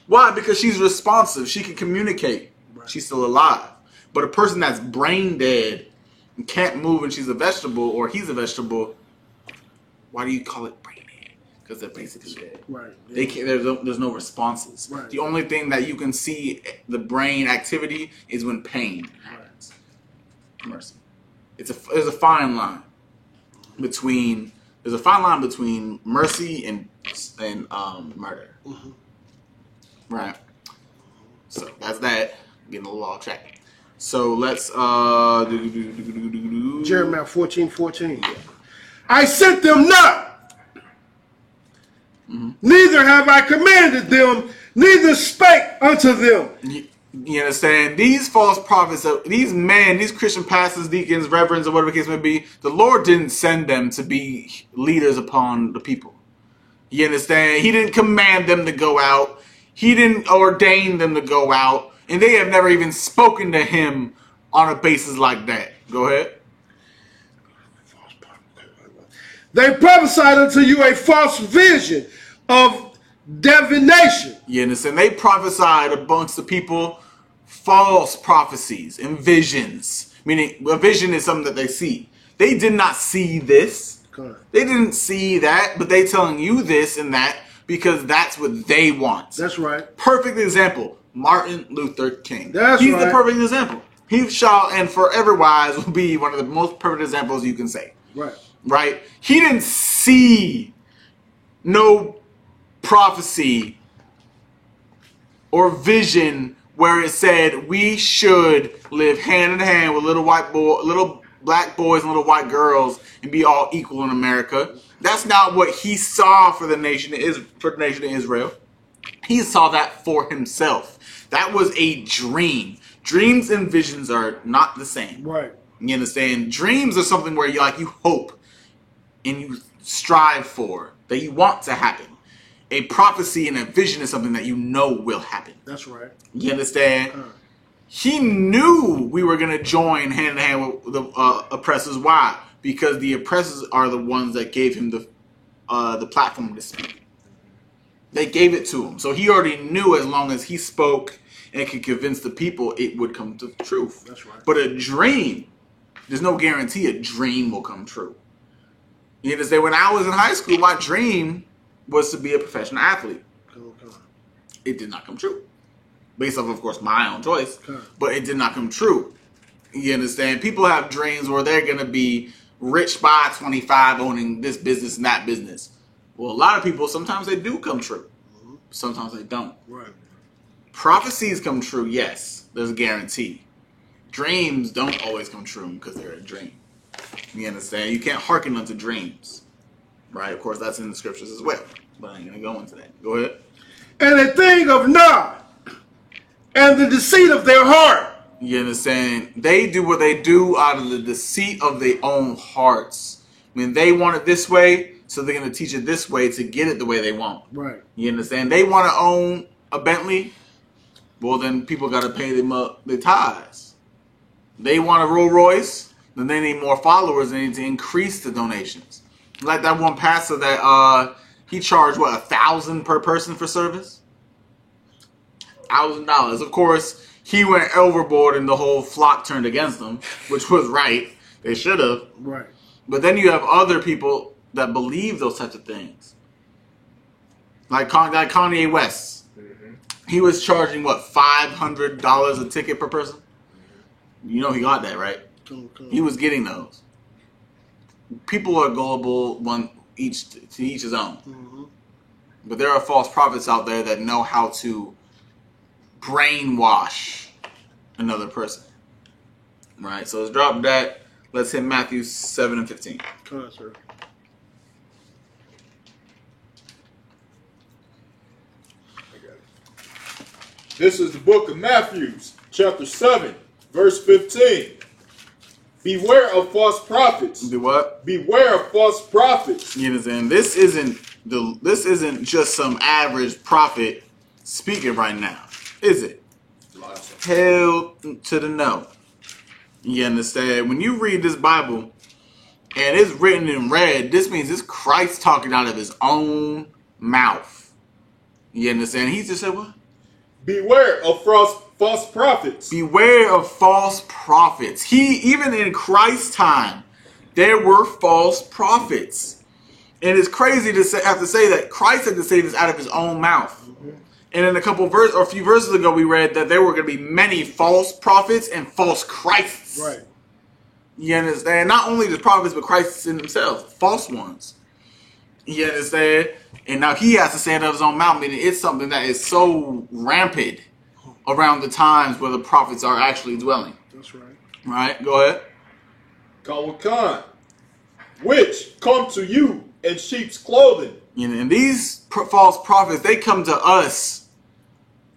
S1: Why? Because she's responsive. She can communicate. Right. She's still alive. But a person that's brain dead and can't move and she's a vegetable or he's a vegetable, why do you call it brain dead? Because they're basically dead. Right. They can't, there's no responses. Right. The only thing that you can see the brain activity is when pain happens. Right. Mercy. There's a fine line between mercy and murder. Mm-hmm. Right. So that's that. Getting a little off track. So let's
S2: Jeremiah 14:14. Yeah. I sent them not, neither have I commanded them, neither spake unto them.
S1: You understand? These false prophets, these Christian pastors, deacons, reverends, or whatever the case may be, the Lord didn't send them to be leaders upon the people. You understand? He didn't command them to go out. He didn't ordain them to go out. And they have never even spoken to him on a basis like that. Go ahead.
S2: They prophesied unto you a false vision of divination.
S1: You understand? They prophesied amongst the people false prophecies and visions. Meaning, a vision is something that they see. They did not see this. Correct. They didn't see that, but they telling you this and that because that's what they want.
S2: That's right.
S1: Perfect example. Martin Luther King.
S2: He's
S1: the perfect example. He shall and forever wise will be one of the most perfect examples you can say.
S2: Right.
S1: Right? He didn't see no prophecy or vision where it said we should live hand in hand with little black boys and little white girls and be all equal in America. That's not what he saw for the nation of Israel. He saw that for himself. That was a dream. Dreams and visions are not the same.
S2: Right.
S1: You understand? Dreams are something where you hope and you strive for, that you want to happen. A prophecy and a vision is something that you know will happen.
S2: That's right.
S1: You understand? He knew we were going to join hand in hand with the oppressors. Why? Because the oppressors are the ones that gave him the platform to speak. They gave it to him. So he already knew as long as he spoke and could convince the people, it would come to truth.
S2: That's right.
S1: But a dream, there's no guarantee a dream will come true. You understand? When I was in high school, my dream was to be a professional athlete. it did not come true. Based off, of course, my own choice,
S2: Okay.
S1: but it did not come true. You understand? People have dreams where they're going to be rich by 25 owning this business and that business. Well, a lot of people, sometimes they do come true. Sometimes they don't.
S2: Right.
S1: Prophecies come true, yes. There's a guarantee. Dreams don't always come true because they're a dream. You understand? You can't hearken unto dreams. Right? Of course, that's in the scriptures as well. But I ain't going to go into that. Go ahead.
S2: And they think of not, and the deceit of their heart.
S1: You understand? They do what they do out of the deceit of their own hearts. When they want it this way, so they're going to teach it this way to get it the way they want.
S2: Right.
S1: You understand? They want to own a Bentley. Well, then people got to pay them their tithes. They want a Rolls Royce. Then they need more followers. They need to increase the donations. Like that one pastor that he charged what, $1,000 per person for service. $1,000. Of course, he went overboard and the whole flock turned against him, which was right. They should have.
S2: Right.
S1: But then you have other people that believe those types of things. Like Kanye West. He was charging, what, $500 a ticket per person? You know he got that, right? He was getting those. People are gullible, to each his own. But there are false prophets out there that know how to brainwash another person. Right? So let's drop that. Let's hit Matthew 7 and 15.
S2: Come on, sir.
S3: This is the book of Matthew, chapter 7, verse 15. Beware of false prophets.
S1: Do what?
S3: Beware of false prophets.
S1: You understand? This isn't just some average prophet speaking right now, is it? Hell to the no. You understand? When you read this Bible and it's written in red, this means it's Christ talking out of his own mouth. You understand? He just said what?
S3: Beware of false prophets.
S1: Beware of false prophets. Even in Christ's time, there were false prophets. And it's crazy to have to say that Christ had to say this out of his own mouth. And in a few verses ago, we read that there were going to be many false prophets and false Christs.
S2: Right.
S1: You understand? Not only the prophets, but Christs in themselves, false ones. You understand? And now he has to say it out of his own mouth, meaning it's something that is so rampant around the times where the prophets are actually dwelling.
S2: That's right.
S1: Right? Go ahead.
S3: Kawakan, which come to you in sheep's clothing.
S1: You know, and these false prophets, they come to us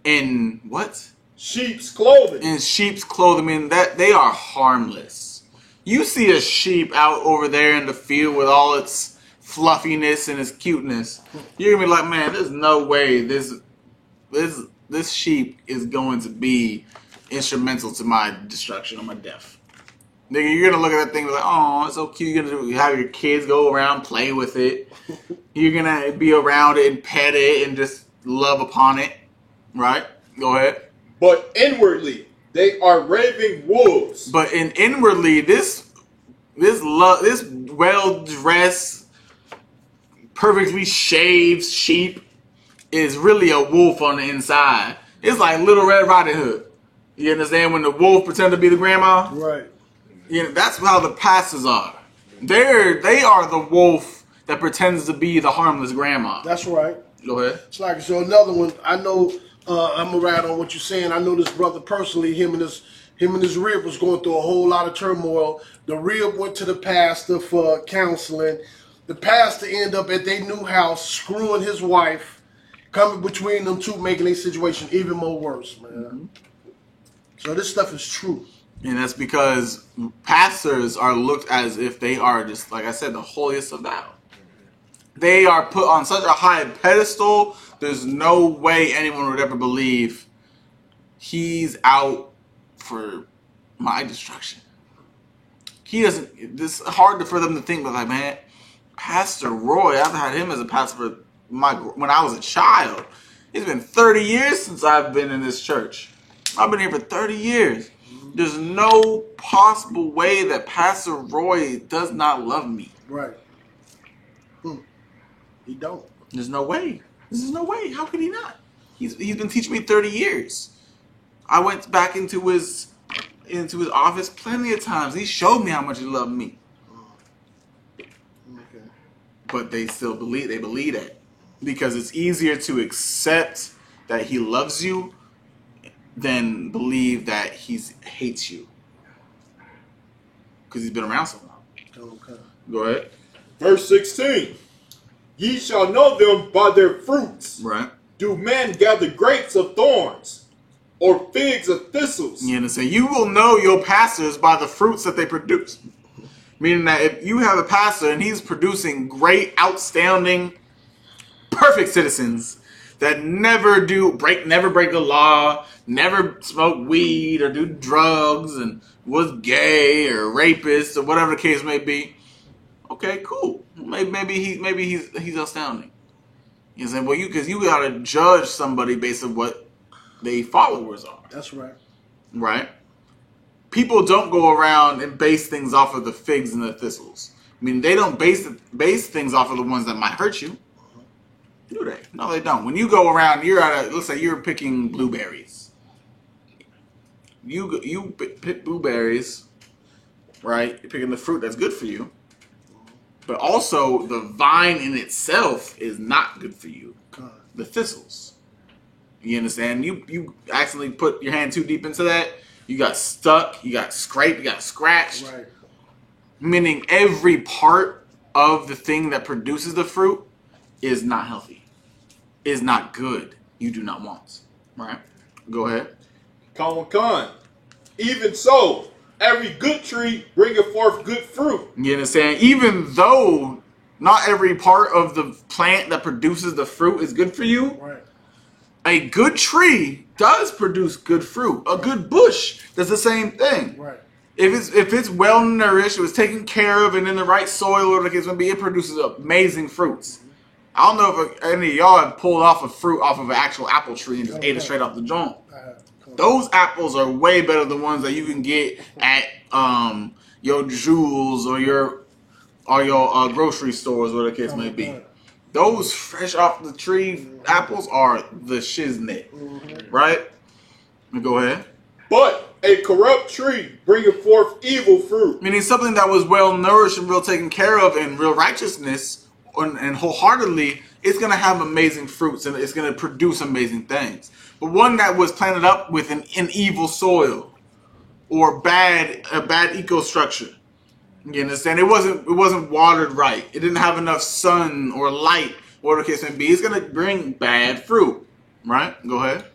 S1: in what?
S3: Sheep's clothing.
S1: In sheep's clothing. I mean, that they are harmless. You see a sheep out over there in the field with all its fluffiness and its cuteness, you're gonna be like, man, there's no way this sheep is going to be instrumental to my destruction or my death. Nigga, you're gonna look at that thing and be like, oh, it's so cute. You're gonna have your kids go around, play with it. You're gonna be around it and pet it and just love upon it. Right? Go ahead.
S3: But inwardly, they are raving wolves.
S1: But inwardly, this well-dressed, perfectly shaved sheep is really a wolf on the inside. It's like Little Red Riding Hood. You understand? When the wolf pretend to be the grandma?
S2: Right.
S1: You know, that's how the pastors are. They are the wolf that pretends to be the harmless grandma.
S2: That's right.
S1: Go ahead.
S2: It's like, so another one, I know, I'm gonna ride on what you're saying. I know this brother personally, him and his rib was going through a whole lot of turmoil. The rib went to the pastor for counseling. The pastor ended up at their new house screwing his wife, coming between them two, making their situation even more worse, man. Mm-hmm. So this stuff is true.
S1: And that's because pastors are looked as if they are just, like I said, the holiest of thou. They are put on such a high pedestal, there's no way anyone would ever believe he's out for my destruction. He doesn't, it's hard for them to think, but like, man, Pastor Roy, I've had him as a pastor when I was a child. It's been 30 years since I've been in this church. I've been here for 30 years. There's no possible way that Pastor Roy does not love me.
S2: Right. He don't.
S1: There's no way. There's no way. How could he not? He's been teaching me 30 years. I went back into his office plenty of times. He showed me how much he loved me.
S2: Okay.
S1: But they still believe that. Because it's easier to accept that he loves you than believe that he hates you. Because he's been around so long.
S2: Okay.
S1: Go ahead.
S3: Verse 16. Ye shall know them by their fruits.
S1: Right.
S3: Do men gather grapes of thorns or figs of thistles?
S1: You understand? You will know your pastors by the fruits that they produce. Meaning that if you have a pastor and he's producing great, outstanding, perfect citizens that never break the law, never smoke weed or do drugs and was gay or rapist or whatever the case may be, okay, cool. Maybe he's astounding. You know what I'm saying? Well, because you gotta judge somebody based on what they followers are.
S2: That's right.
S1: Right? People don't go around and base things off of the figs and the thistles. I mean, they don't base things off of the ones that might hurt you. Do they? No, they don't. When you go around, let's say you're picking blueberries. You pick blueberries, right? You're picking the fruit that's good for you. But also, the vine in itself is not good for you. The thistles. You understand? You accidentally put your hand too deep into that. You got stuck. You got scraped. You got scratched.
S2: Right.
S1: Meaning every part of the thing that produces the fruit is not healthy. Is not good. You do not want. Right? Go ahead.
S3: Con. Even so, every good tree bringeth forth good fruit.
S1: You understand? Even though not every part of the plant that produces the fruit is good for you,
S2: Right.
S1: a good tree does produce good fruit. A good bush does the same thing.
S2: Right.
S1: If it's well nourished, it was taken care of, and in the right soil, or the case may be, it produces amazing fruits. I don't know if any of y'all have pulled off a fruit off of an actual apple tree and just ate it straight off the joint. Those apples are way better than ones that you can get at your Jewels or your grocery stores, whatever the case may be. Those fresh off the tree apples are the shiznit, right? Go ahead.
S3: But a corrupt tree bringeth forth evil fruit.
S1: Meaning something that was well nourished and real taken care of in real righteousness and wholeheartedly, it's going to have amazing fruits and it's going to produce amazing things. But one that was planted up with an evil soil or a bad ecostructure, you understand? It wasn't watered right. It didn't have enough sun or light, whatever the case may be. It's going to bring bad fruit, right? Go ahead.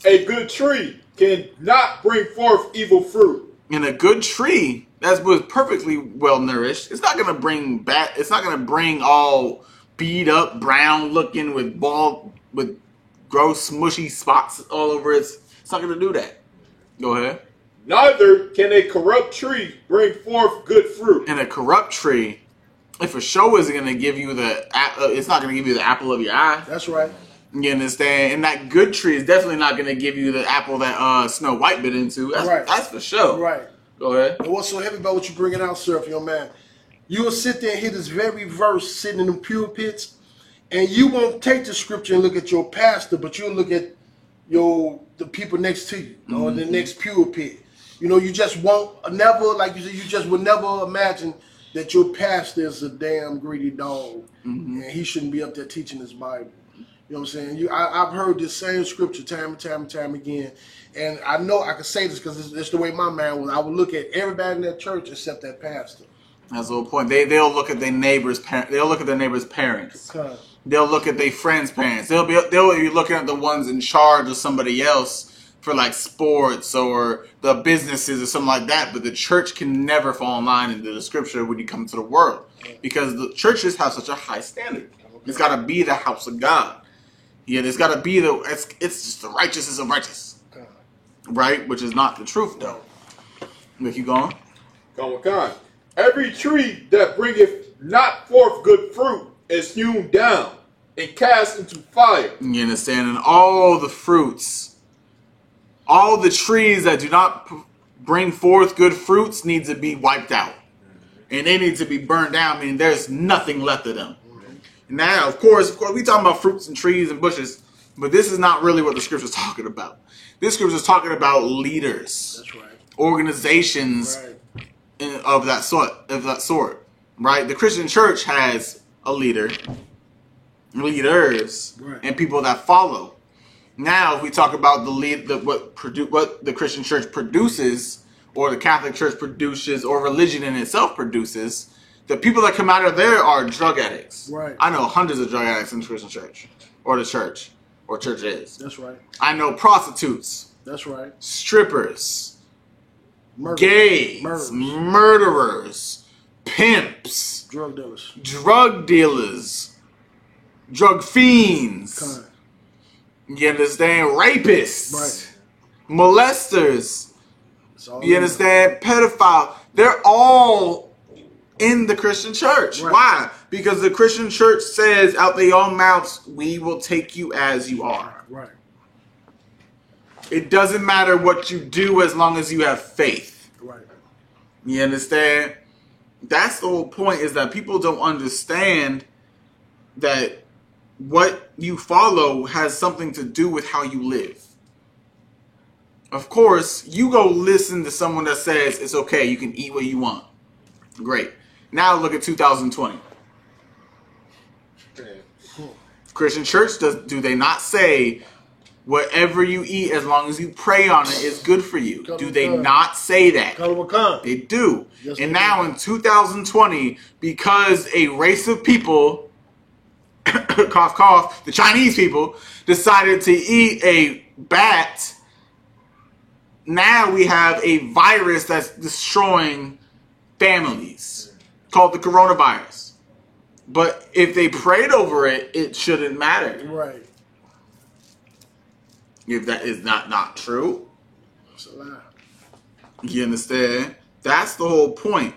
S3: A good tree cannot bring forth evil fruit.
S1: And a good tree that was perfectly well nourished, it's not going to bring it's not going to bring all beat up, brown looking with gross, mushy spots all over it. It's not going to do that. Go ahead.
S3: Neither can a corrupt tree bring forth good fruit.
S1: And a corrupt tree, if a show isn't going to give you it's not going to give you the apple of your eye.
S2: That's right.
S1: You understand? And that good tree is definitely not going to give you the apple that Snow White bit into. That's for sure.
S2: Right.
S1: Go ahead.
S2: And what's so heavy about what you bringing out, Surf, young man? You will sit there and hear this very verse sitting in them pulpits, and you won't take the scripture and look at your pastor, but you'll look at the people next to you, or the next pulpit. You know, you just won't never, like you said, you just would never imagine that your pastor is a damn greedy dog, and he shouldn't be up there teaching his Bible. You know what I'm saying? I've heard this same scripture time and time again, and I know I can say this because it's the way my man was. I would look at everybody in that church except that pastor.
S1: That's the whole point. They'll look at their neighbor's They'll look at their neighbor's parents.
S2: Okay.
S1: They'll look at their friends' parents. They'll be looking at the ones in charge of somebody else for like sports or the businesses or something like that. But the church can never fall in line into the scripture when you come to the world, because the churches have such a high standard. It's got to be the house of God. Yeah, it's got to be it's just the righteousness of righteous, right? Which is not the truth, though. If you going,
S3: Con. Every tree that bringeth not forth good fruit is hewn down and cast into fire.
S1: You understand? And all the fruits, all the trees that do not bring forth good fruits need to be wiped out, and they need to be burned down. Meaning there's nothing left of them. Now, of course, we talking about fruits and trees and bushes. But this is not really what the scripture is talking about. This scripture is talking about leaders.
S2: That's right.
S1: Organizations of that sort. Right? The Christian church has a leader, leaders, and people that follow. Now, if we talk about what the Christian church produces, or the Catholic Church produces, or religion in itself produces, the people that come out of there are drug addicts.
S2: Right.
S1: I know hundreds of drug addicts in the Christian church, or the church, or churches.
S2: That's right.
S1: I know prostitutes.
S2: That's right.
S1: Strippers. Gays. Murderers. Pimps.
S2: Drug dealers.
S1: Drug dealers. Drug fiends.
S2: Kind.
S1: You understand? Rapists.
S2: Right.
S1: Molesters. You understand? Pedophile. They're all in the Christian church.
S2: Right.
S1: Why? Because the Christian church says out their own mouths, we will take you as you are.
S2: Right.
S1: It doesn't matter what you do as long as you have faith.
S2: Right.
S1: You understand? That's the whole point, is that people don't understand that what you follow has something to do with how you live. Of course, you go listen to someone that says it's okay, you can eat what you want. Great. Now look at 2020. Christian church, do they not say whatever you eat as long as you pray on it is good for you? Do they not say that? They do.
S2: Yes,
S1: and now in 2020, because a race of people, cough cough, the Chinese people, decided to eat a bat, now we have a virus that's destroying families called the coronavirus. But if they prayed over it, it shouldn't matter.
S2: Right.
S1: If that is not true.
S2: It's a lie.
S1: You understand? That's the whole point.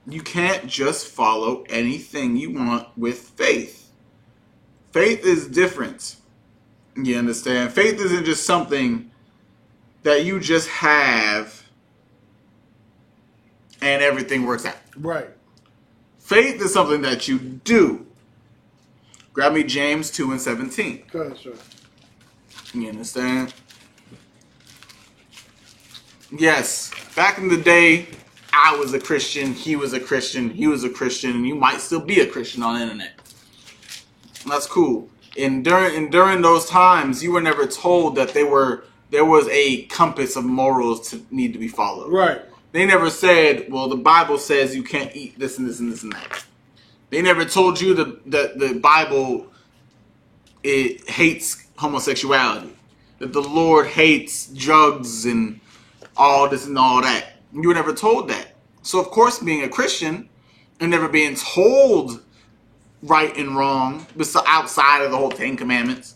S1: You can't just follow anything you want with faith. Faith is different. You understand? Faith isn't just something that you just have and everything works out.
S2: Right.
S1: Faith is something that you do. Grab me James 2:17.
S2: Go ahead, sir.
S1: You understand? Yes, back in the day, I was a Christian, he was a Christian, he was a Christian, and you might still be a Christian on the internet. That's cool. And during those times, you were never told that there was a compass of morals to need to be followed.
S2: Right.
S1: They never said, well, the Bible says you can't eat this and this and this and that. They never told you that the Bible, it hates homosexuality, that the Lord hates drugs and all this and all that. You were never told that. So, of course, being a Christian and never being told right and wrong, outside of the whole Ten Commandments,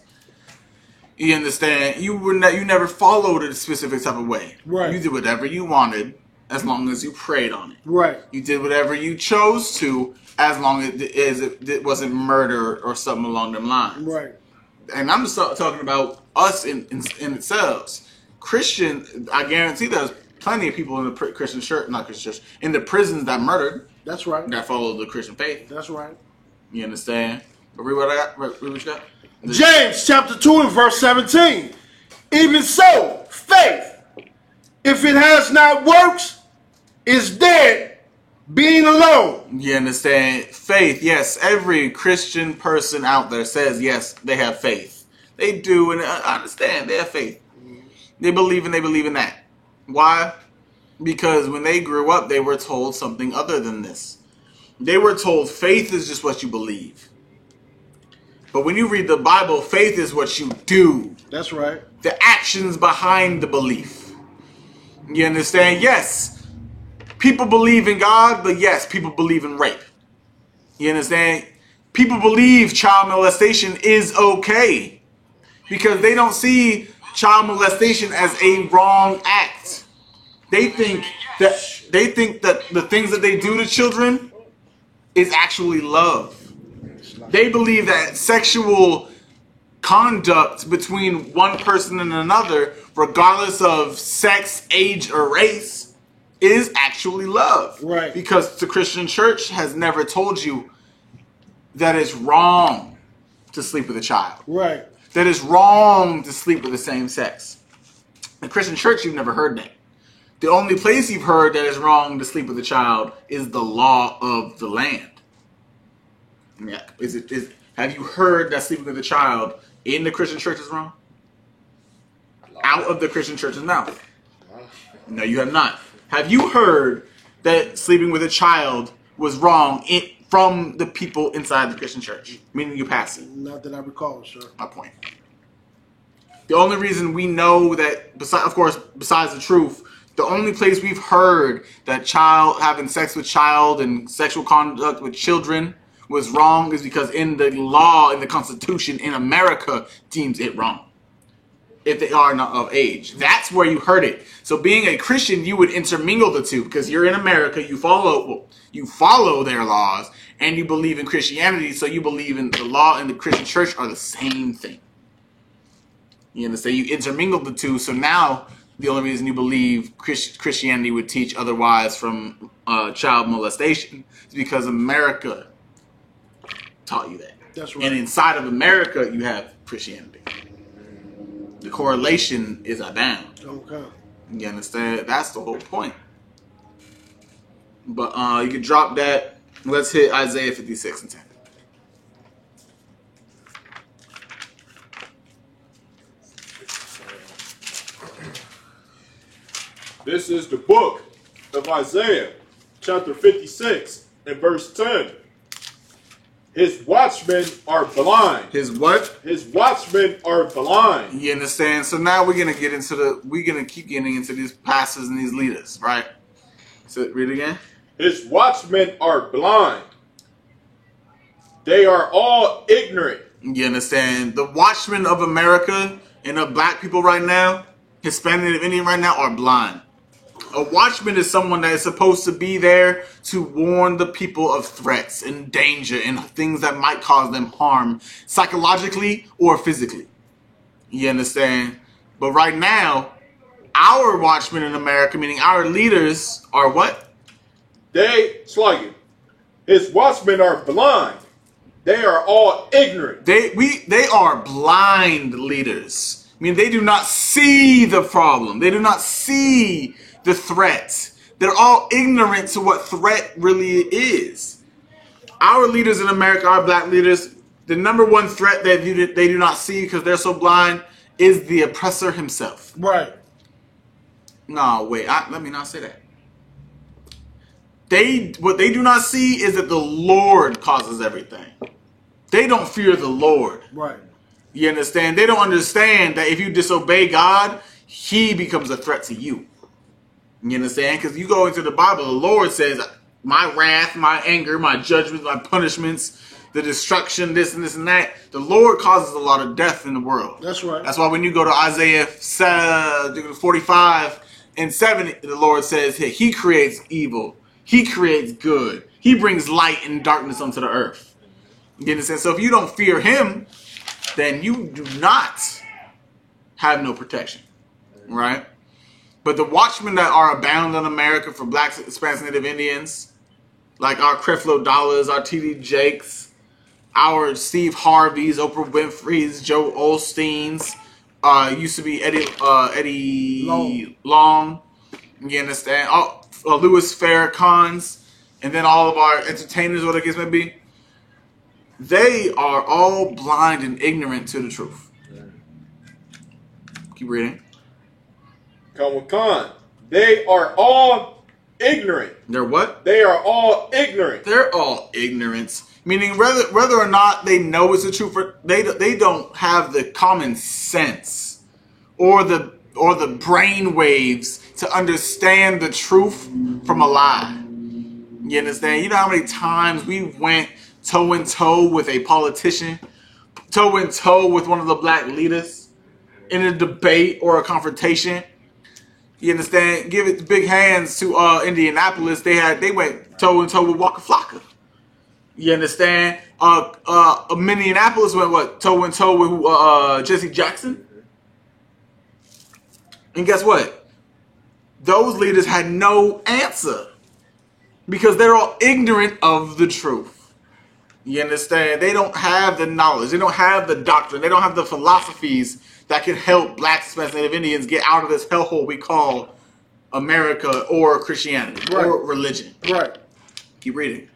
S1: you understand, you never followed it a specific type of way.
S2: Right.
S1: You did whatever you wanted as long as you prayed on it.
S2: Right.
S1: You did whatever you chose to as long as it wasn't murder or something along them lines.
S2: Right.
S1: And I'm just talking about us in ourselves. Christian, I guarantee there's plenty of people in the Christian church, not Christian church, in the prisons that murdered.
S2: That's right.
S1: That followed the Christian faith.
S2: That's right.
S1: You understand? But read what I got. Read what you got.
S2: James chapter 2 and verse 17. Even so, faith, if it has not works, is dead, being alone.
S1: You understand? Faith, yes. Every Christian person out there says, yes, they have faith. They do, and I understand. They have faith. They believe in that. Why? Because when they grew up, they were told something other than this. They were told faith is just what you believe. But when you read the Bible, faith is what you do.
S2: That's right.
S1: The actions behind the belief. You understand? Yes, people believe in God, but yes, people believe in rape. You understand? People believe child molestation is okay because they don't see child molestation as a wrong act. They think that the things that they do to children is actually love. They believe that sexual conduct between one person and another, regardless of sex, age, or race, is actually love.
S2: Right.
S1: Because the Christian church has never told you that it's wrong to sleep with a child.
S2: Right.
S1: that it's wrong to sleep with the same sex. In the Christian church, you've never heard that. The only place you've heard that it's wrong to sleep with a child is the law of the land. Yeah. Have you heard that sleeping with a child in the Christian church is wrong? Out of the Christian church's mouth. No, you have not. Have you heard that sleeping with a child was wrong from the people inside the Christian church? Meaning you pass it.
S2: Not that I recall, sir.
S1: My point. The only reason we know that, besides the truth, the only place we've heard that child having sex with child and sexual conduct with children was wrong is because in the law, in the Constitution in America, deems it wrong. If they are not of age. That's where you heard it. So being a Christian, you would intermingle the two because you're in America, you follow their laws, and you believe in Christianity, so you believe in the law and the Christian church are the same thing. You understand? You intermingle the two, so now the only reason you believe Christianity would teach otherwise from child molestation is because America taught you that.
S2: That's right.
S1: And inside of America, you have Christianity. The correlation is abound.
S2: Okay.
S1: You understand? That's the whole point. But you can drop that. Let's hit Isaiah 56 and 10.
S3: This is the book of Isaiah, chapter 56 and verse 10. His watchmen are blind.
S1: His what?
S3: His watchmen are blind.
S1: You understand? So now we're gonna keep getting into these pastors and these leaders, right? So read it again.
S3: His watchmen are blind. They are all ignorant.
S1: You understand? The watchmen of America and of black people right now, Hispanic and Indian right now, are blind. A watchman is someone that is supposed to be there to warn the people of threats and danger and things that might cause them harm psychologically or physically. You understand? But right now, our watchmen in America, meaning our leaders, are what?
S3: His watchmen are blind. They are all ignorant.
S1: They are blind leaders. I mean, they do not see the problem. They do not see the threat. They're all ignorant to what threat really is. Our leaders in America, our black leaders, the number one threat that they do not see because they're so blind is the oppressor himself.
S2: Right.
S1: No, wait. Let me not say that. What they do not see is that the Lord causes everything. They don't fear the Lord.
S2: Right.
S1: You understand? They don't understand that if you disobey God, He becomes a threat to you. You understand? Because you go into the Bible, the Lord says, my wrath, my anger, my judgments, my punishments, the destruction, this and this and that. The Lord causes a lot of death in the world.
S2: That's right.
S1: That's why when you go to Isaiah 45 and 7, the Lord says, He creates evil. He creates good. He brings light and darkness onto the earth. You understand? So if you don't fear Him, then you do not have no protection. Right? But the watchmen that are abound in America for blacks, Hispanics, Native Indians, like our Creflo Dollars, our T.D. Jakes, our Steve Harveys, Oprah Winfrey's, Joe Osteen's, used to be Eddie Long. You understand? Louis Farrakhan's, and then all of our entertainers, whatever the case may be. They are all blind and ignorant to the truth. Keep reading.
S3: Khan. They are all ignorant.
S1: They're what?
S3: They are all ignorant.
S1: They're all ignorance. Meaning whether or not they know it's the truth, or they don't have the common sense or the brain waves to understand the truth from a lie. You understand? You know how many times we went toe and toe with a politician, toe and toe with one of the black leaders in a debate or a confrontation? You understand? Give it big hands to Indianapolis. They went toe and toe with Waka Flocka. You understand? Minneapolis went what? Toe and toe with Jesse Jackson. And guess what? Those leaders had no answer because they're all ignorant of the truth. You understand? They don't have the knowledge. They don't have the doctrine. They don't have the philosophies that can help Black Hispanic Native Indians get out of this hellhole we call America or Christianity or religion.
S2: Right.
S1: Keep reading.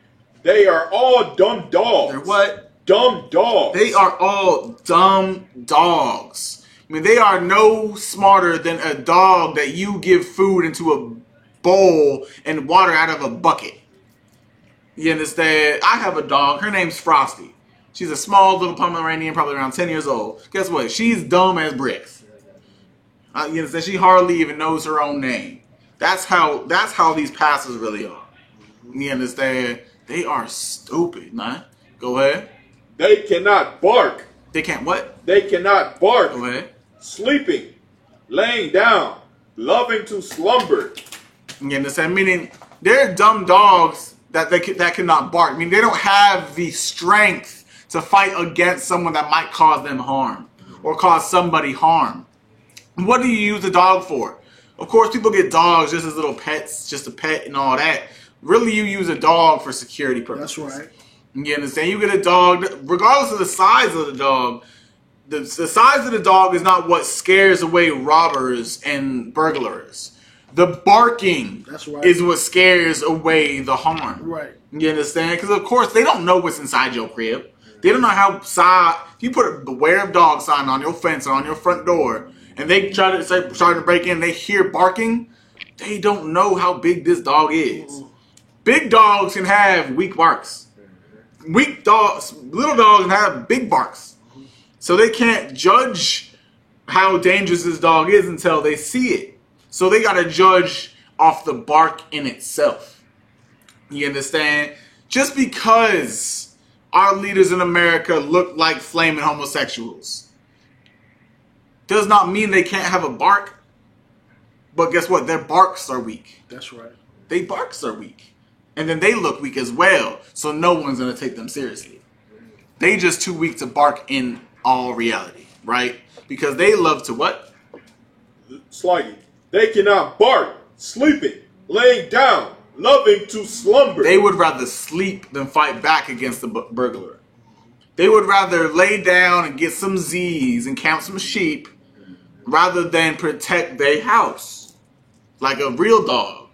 S3: They are all dumb dogs.
S1: They're what?
S3: Dumb dogs.
S1: They are all dumb dogs. I mean, they are no smarter than a dog that you give food into a bowl and water out of a bucket. You understand? I have a dog. Her name's Frosty. She's a small little Pomeranian, probably around 10 years old. Guess what? She's dumb as bricks. You understand? She hardly even knows her own name. That's how these pastors really are. You understand? They are stupid, man. Go ahead.
S3: They cannot bark.
S1: They can't what?
S3: They cannot bark.
S1: Go ahead.
S3: Sleeping, laying down, loving to slumber.
S1: You understand? Meaning they're dumb dogs that cannot bark. I mean, they don't have the strength to fight against someone that might cause them harm or cause somebody harm. What do you use a dog for? Of course, people get dogs just as little pets, just a pet and all that. Really, you use a dog for security purposes.
S2: That's right.
S1: You understand? You get a dog, regardless of the size of the dog, the size of the dog is not what scares away robbers and burglars. The barking is what scares away the harm.
S2: Right.
S1: You understand? Because, of course, they don't know what's inside your crib. They don't know how if you put a beware of dog sign on your fence or on your front door, and they try to break in, they hear barking, they don't know how big this dog is. Big dogs can have weak barks. Little dogs can have big barks. So they can't judge how dangerous this dog is until they see it. So they got to judge off the bark in itself. You understand? Just because our leaders in America look like flaming homosexuals does not mean they can't have a bark. But guess what? Their barks are weak.
S2: That's right.
S1: Their barks are weak. And then they look weak as well. So no one's going to take them seriously. They just too weak to bark in all reality. Right? Because they love to what?
S3: Sluggy. They cannot bark, sleeping, laying down, loving to slumber.
S1: They would rather sleep than fight back against the burglar. They would rather lay down and get some Z's and count some sheep rather than protect their house. Like a real dog.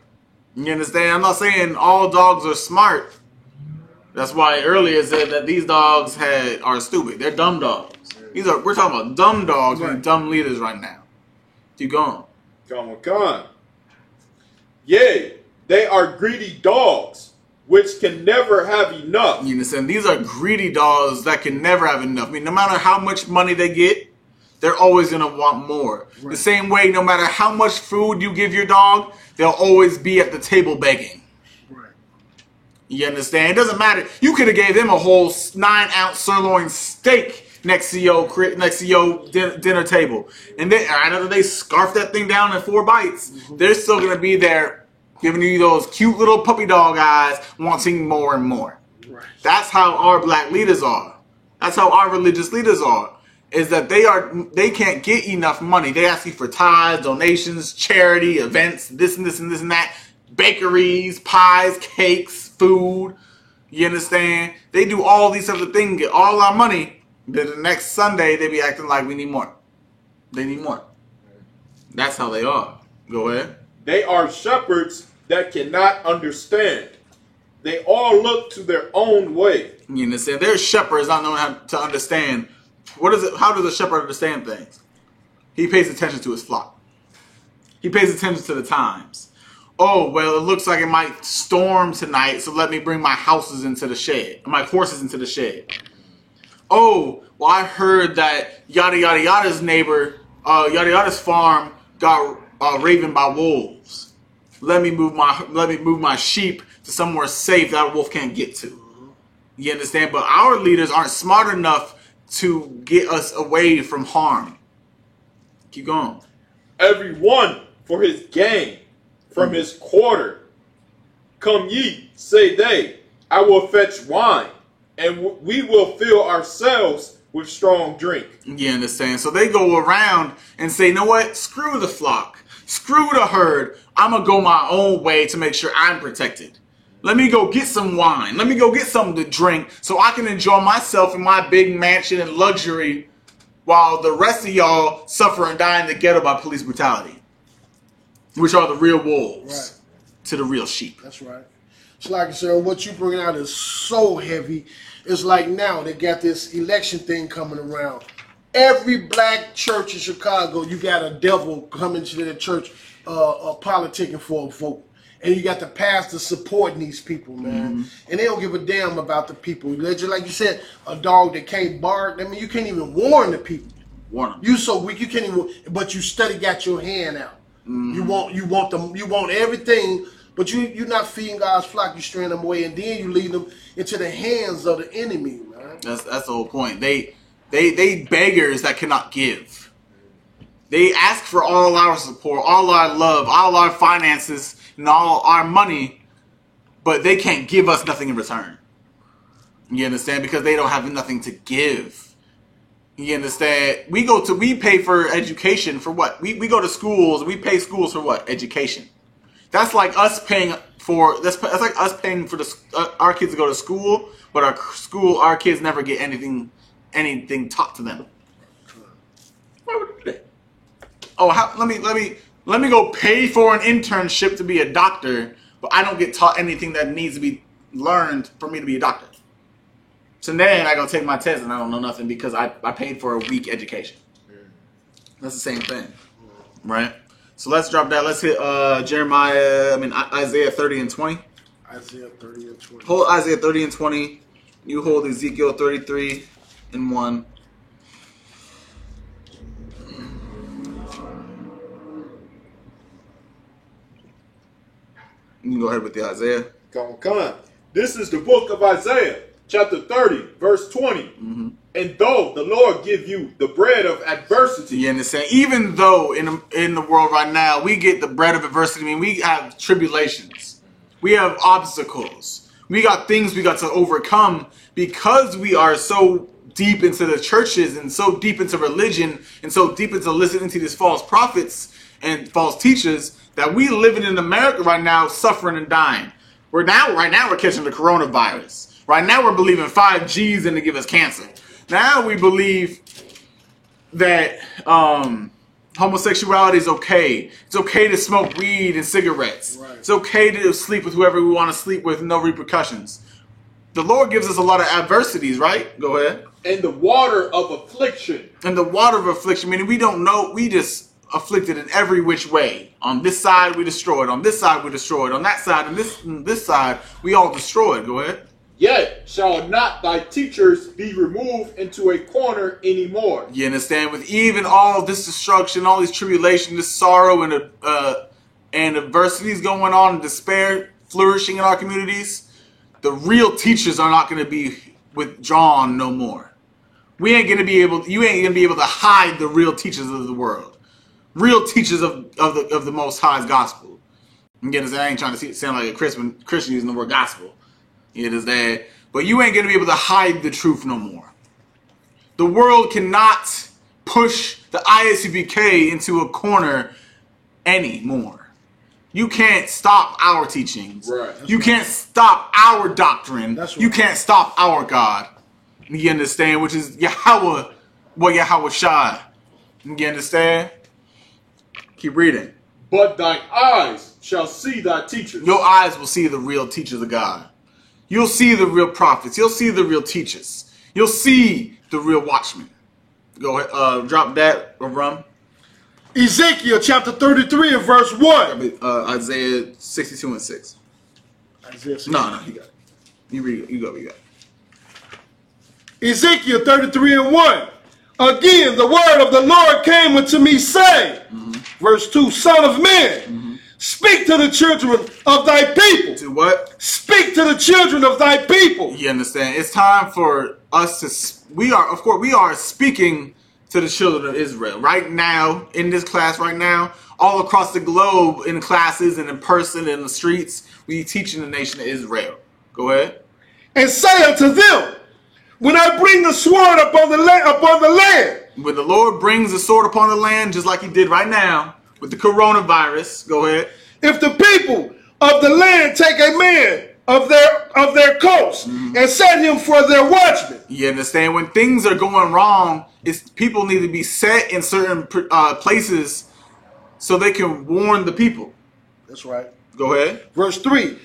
S1: You understand? I'm not saying all dogs are smart. That's why earlier it said that these dogs are stupid. They're dumb dogs. We're talking about dumb dogs and dumb leaders right now. Keep going.
S3: Come on. Yea, they are greedy dogs, which can never have enough.
S1: You understand? These are greedy dogs that can never have enough. I mean, no matter how much money they get, they're always going to want more. Right. The same way, no matter how much food you give your dog, they'll always be at the table begging.
S2: Right.
S1: You understand? It doesn't matter. You could have gave them a whole 9-ounce sirloin steak next to your dinner table, and after they scarf that thing down in 4 bites, they're still gonna be there, giving you those cute little puppy dog eyes, wanting more and more. Right. That's how our black leaders are. That's how our religious leaders are. Is that they can't get enough money. They ask you for tithes, donations, charity, events, this and this and this and that, bakeries, pies, cakes, food. You understand? They do all these other things, get all our money. Then the next Sunday, they be acting like we need more. They need more. That's how they are. Go ahead.
S3: They are shepherds that cannot understand. They all look to their own way.
S1: You understand? They're shepherds not knowing how to understand. How does a shepherd understand things? He pays attention to his flock. He pays attention to the times. Oh, well, it looks like it might storm tonight, so let me bring my horses into the shed. Oh, well, I heard that yada yada yada's neighbor, yada yada's farm got raven by wolves. Let me move my sheep to somewhere safe that a wolf can't get to. You understand? But our leaders aren't smart enough to get us away from harm. Keep going.
S3: Every one for his gain, from his quarter. Come ye, say they, I will fetch wine, and we will fill ourselves with strong drink.
S1: You understand? So they go around and say, you know what? Screw the flock. Screw the herd. I'm going to go my own way to make sure I'm protected. Let me go get some wine. Let me go get something to drink so I can enjoy myself in my big mansion and luxury while the rest of y'all suffer and die in the ghetto by police brutality, which are the real wolves to the real sheep.
S2: That's right. It's like I said, what you bringing out is so heavy. It's like now they got this election thing coming around. Every black church in Chicago, you got a devil coming to their church, politicking for a vote. And you got the pastor supporting these people, man. And they don't give a damn about the people. Just like you said, a dog that can't bark. I mean, you can't even warn the people.
S1: Warn them.
S2: You so weak, you can't even. But you steady got your hand out. You want everything, but you're not feeding God's flock. You straying them away, and then you lead them into the hands of the enemy, man.
S1: That's the whole point. They beggars that cannot give. They ask for all our support, all our love, all our finances, and all our money, but they can't give us nothing in return. You understand? Because they don't have nothing to give. You understand? We pay for education for what? We go to schools. We pay schools for what? Education. That's like us paying for that's like us paying for our kids to go to school, but our kids never get anything taught to them. Why would we do that? Oh, let me go pay for an internship to be a doctor, but I don't get taught anything that needs to be learned for me to be a doctor. So then I go take my test and I don't know nothing because I paid for a weak education. That's the same thing, right? So let's drop that. Let's hit Isaiah 30 and 20.
S2: Isaiah 30 and 20.
S1: Hold Isaiah 30 and 20. You hold Ezekiel 33 and 1. You can go ahead with the Isaiah.
S3: Come on. This is the book of Isaiah, chapter 30, verse 20. And though the Lord give you the bread of adversity.
S1: You understand? Even though in the world right now, we get the bread of adversity. I mean, we have tribulations. We have obstacles. We got things we got to overcome because we are so deep into the churches and so deep into religion and so deep into listening to these false prophets and false teachers that we living in America right now suffering and dying. Right now we're catching the coronavirus. Right now we're believing 5G's in to give us cancer. Now we believe that homosexuality is okay. It's okay to smoke weed and cigarettes.
S2: Right.
S1: It's okay to sleep with whoever we want to sleep with, no repercussions. The Lord gives us a lot of adversities, right? Go ahead.
S3: And the water of affliction.
S1: And the water of affliction, meaning we don't know, we just afflicted in every which way. On this side, we destroyed. On this side, we destroyed. On that side, and this side, we all destroyed. Go ahead.
S3: Yet shall not thy teachers be removed into a corner anymore.
S1: You understand? With even all this destruction, all these tribulation, this sorrow, and adversities going on, and despair flourishing in our communities, the real teachers are not going to be withdrawn no more. You ain't gonna be able to hide the real teachers of the world. Real teachers of the Most High's gospel. Again, I ain't trying to sound like a Christian using the word gospel. It is that, but you ain't gonna be able to hide the truth no more. The world cannot push the ISUPK into a corner anymore. You can't stop our teachings.
S3: Right.
S1: You can't stop our doctrine.
S2: That's right.
S1: You can't stop our God. You understand? Which is Yahweh, Yahweh Shai. You understand? Keep reading.
S3: But thine eyes shall see thy teachers.
S1: Your eyes will see the real teachers of God. You'll see the real prophets. You'll see the real teachers. You'll see the real watchmen. Go ahead. Drop that, Rum.
S2: Ezekiel chapter 33 and verse 1.
S1: Isaiah 62 and 6.
S2: Isaiah 62.
S1: No, you got it. You read it. You got it.
S2: Ezekiel 33 and 1. Again, the word of the Lord came unto me, saying, verse 2, Son of man, speak to the children of thy people.
S1: To what?
S2: Speak to the children of thy people.
S1: You understand? It's time for us to, we are speaking to the children of Israel. Right now, in this class right now, all across the globe, in classes and in person, in the streets, we teaching the nation of Israel. Go ahead.
S2: And say unto them, when I bring the sword upon the land.
S1: When the Lord brings the sword upon the land, just like he did right now with the coronavirus, go ahead.
S2: If the people of the land take a man of their coast, and set him for their watchman.
S1: You understand? When things are going wrong, people need to be set in certain places so they can warn the people.
S2: That's right.
S1: Go ahead.
S2: Verse 3.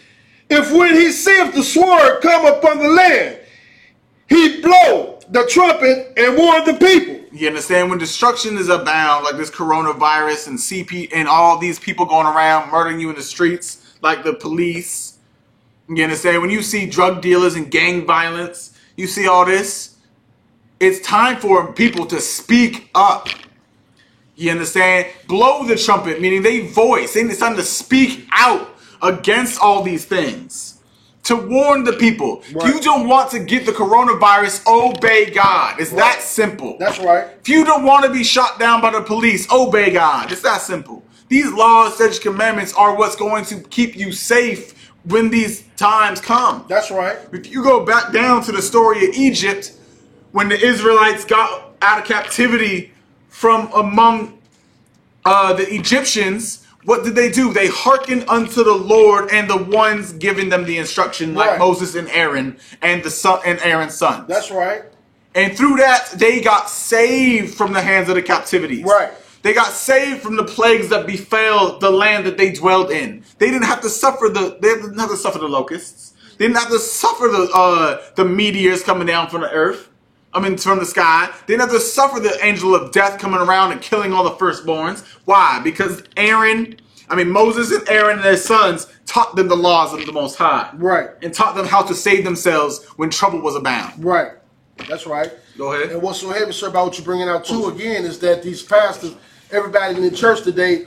S2: If when he seeth the sword come upon the land, he blow the trumpet and warn the people.
S1: You understand? When destruction is abound, like this coronavirus and CP and all these people going around murdering you in the streets, like the police. You understand? When you see drug dealers and gang violence, you see all this. It's time for people to speak up. You understand? Blow the trumpet, meaning they voice. It's time to speak out against all these things. To warn the people.
S2: Right.
S1: If you don't want to get the coronavirus, obey God. It's that simple.
S2: That's right.
S1: If you don't want to be shot down by the police, obey God. It's that simple. These laws, statutes, commandments are what's going to keep you safe when these times come.
S2: That's right.
S1: If you go back down to the story of Egypt, when the Israelites got out of captivity from among the Egyptians, what did they do? They hearkened unto the Lord and the ones giving them the instruction, like
S2: Right.
S1: Moses and Aaron and the son and Aaron's sons.
S2: That's right.
S1: And through that, they got saved from the hands of the captivities.
S2: Right.
S1: They got saved from the plagues that befell the land that they dwelled in. They didn't have to suffer the locusts. They didn't have to suffer the meteors coming down from the earth. From the sky. They didn't have to suffer the angel of death coming around and killing all the firstborns. Why? Because Moses and Aaron and their sons taught them the laws of the Most High.
S2: Right.
S1: And taught them how to save themselves when trouble was abound.
S2: Right. That's right.
S1: Go ahead.
S2: And what's so heavy, sir, about what you're bringing out too, again, is that these pastors, everybody in the church today,